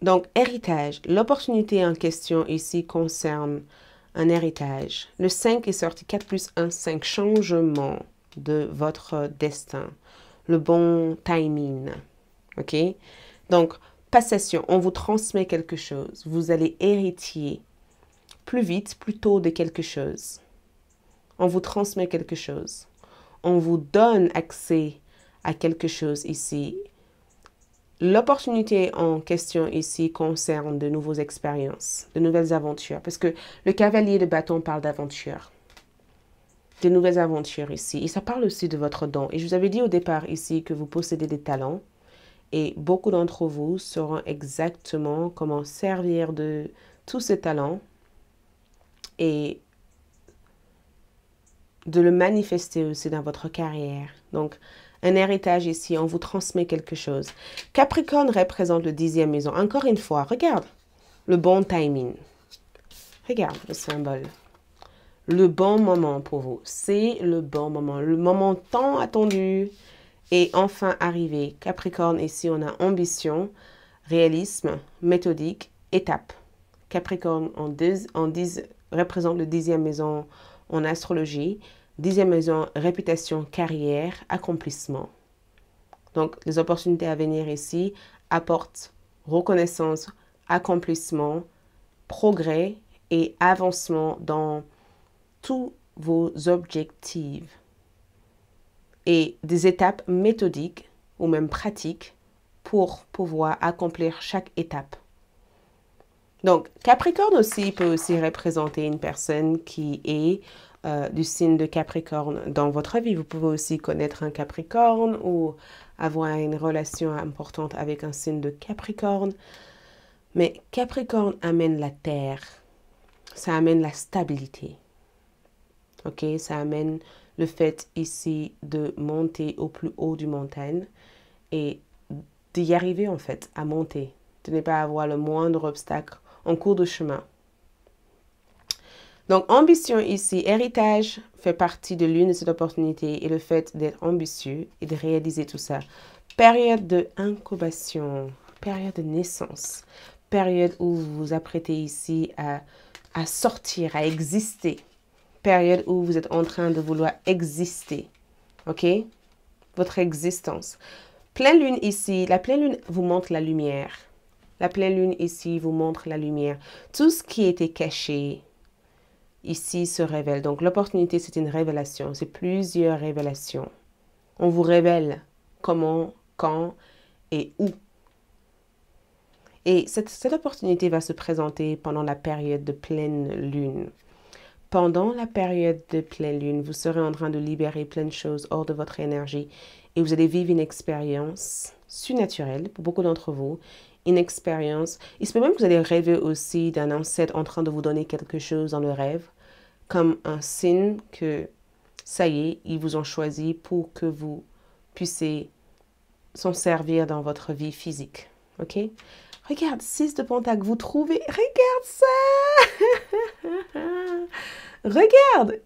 [SPEAKER 1] Donc, héritage. L'opportunité en question ici concerne un héritage. Le 5 est sorti 4 plus 1, 5. Changement de votre destin. Le bon timing. OK? Donc, passation. On vous transmet quelque chose. Vous allez hériter plus vite, plus tôt de quelque chose. On vous transmet quelque chose. On vous donne accès à quelque chose ici. L'opportunité en question ici concerne de nouvelles expériences, de nouvelles aventures. Parce que le cavalier de bâton parle d'aventure. De nouvelles aventures ici. Et ça parle aussi de votre don. Et je vous avais dit au départ ici que vous possédez des talents. Et beaucoup d'entre vous sauront exactement comment servir de tous ces talents. Et de le manifester aussi dans votre carrière. Donc, un héritage ici, on vous transmet quelque chose. Capricorne représente le 10e maison. Encore une fois, regarde le bon timing. Regarde le symbole. Le bon moment pour vous. C'est le bon moment. Le moment tant attendu est enfin arrivé. Capricorne, ici, on a ambition, réalisme, méthodique, étape. Capricorne représente le 10e maison en astrologie. 10e maison, réputation, carrière, accomplissement. Donc, les opportunités à venir ici apportent reconnaissance, accomplissement, progrès et avancement dans tous vos objectifs. Et des étapes méthodiques ou même pratiques pour pouvoir accomplir chaque étape. Donc, Capricorne aussi peut aussi représenter une personne qui est du signe de Capricorne dans votre vie. Vous pouvez aussi connaître un Capricorne ou avoir une relation importante avec un signe de Capricorne. Mais Capricorne amène la terre. Ça amène la stabilité. Ok, ça amène le fait ici de monter au plus haut du montagne et d'y arriver en fait, à monter. de ne pas avoir le moindre obstacle en cours de chemin. Donc, ambition ici, héritage fait partie de l'une de ces opportunités et le fait d'être ambitieux et de réaliser tout ça. Période de incubation, période de naissance, période où vous vous apprêtez ici à sortir, à exister. Période où vous êtes en train de vouloir exister, ok? Votre existence. Pleine lune ici, la pleine lune vous montre la lumière. La pleine lune ici vous montre la lumière. Tout ce qui était caché ici se révèle. Donc l'opportunité, c'est une révélation. C'est plusieurs révélations. On vous révèle comment, quand et où. Et cette opportunité va se présenter pendant la période de pleine lune. Pendant la période de pleine lune, vous serez en train de libérer plein de choses hors de votre énergie et vous allez vivre une expérience surnaturelle pour beaucoup d'entre vous. Une expérience. Il se peut même que vous allez rêver aussi d'un ancêtre en train de vous donner quelque chose dans le rêve, comme un signe que ça y est, ils vous ont choisi pour que vous puissiez s'en servir dans votre vie physique. Ok? Regarde, 6 de Pentacle, vous trouvez... Regarde ça! Regarde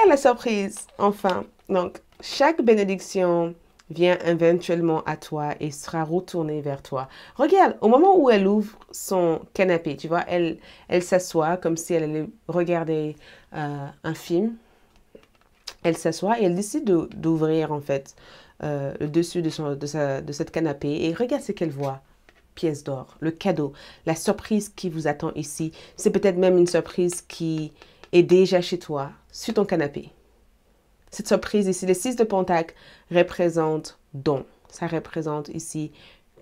[SPEAKER 1] la surprise, enfin. Donc, chaque bénédiction vient éventuellement à toi et sera retournée vers toi. Regarde, au moment où elle ouvre son canapé, tu vois, elle s'assoit comme si elle allait regarder un film. Elle s'assoit et elle décide d'ouvrir, en fait, le dessus de cette canapé. Et regarde ce qu'elle voit. Pièce d'or, le cadeau, la surprise qui vous attend ici. C'est peut-être même une surprise qui est déjà chez toi, sur ton canapé. Cette surprise ici, les 6 de Pentacle représente don. Ça représente ici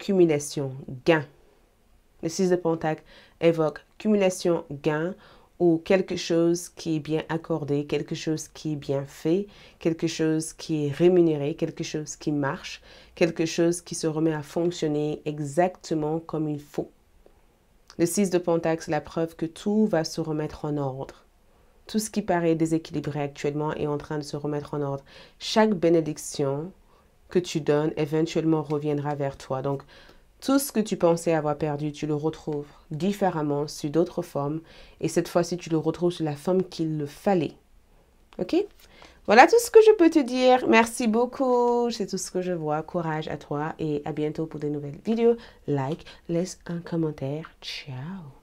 [SPEAKER 1] cumulation, gain. Les 6 de Pentacle évoque cumulation, gain ou quelque chose qui est bien accordé, quelque chose qui est bien fait, quelque chose qui est rémunéré, quelque chose qui marche, quelque chose qui se remet à fonctionner exactement comme il faut. Le 6 de Pentacle, c'est la preuve que tout va se remettre en ordre. Tout ce qui paraît déséquilibré actuellement est en train de se remettre en ordre. Chaque bénédiction que tu donnes éventuellement reviendra vers toi. Donc, tout ce que tu pensais avoir perdu, tu le retrouves différemment sous d'autres formes. Et cette fois-ci, tu le retrouves sous la forme qu'il le fallait. OK? Voilà tout ce que je peux te dire. Merci beaucoup. C'est tout ce que je vois. Courage à toi et à bientôt pour de nouvelles vidéos. Like, laisse un commentaire. Ciao.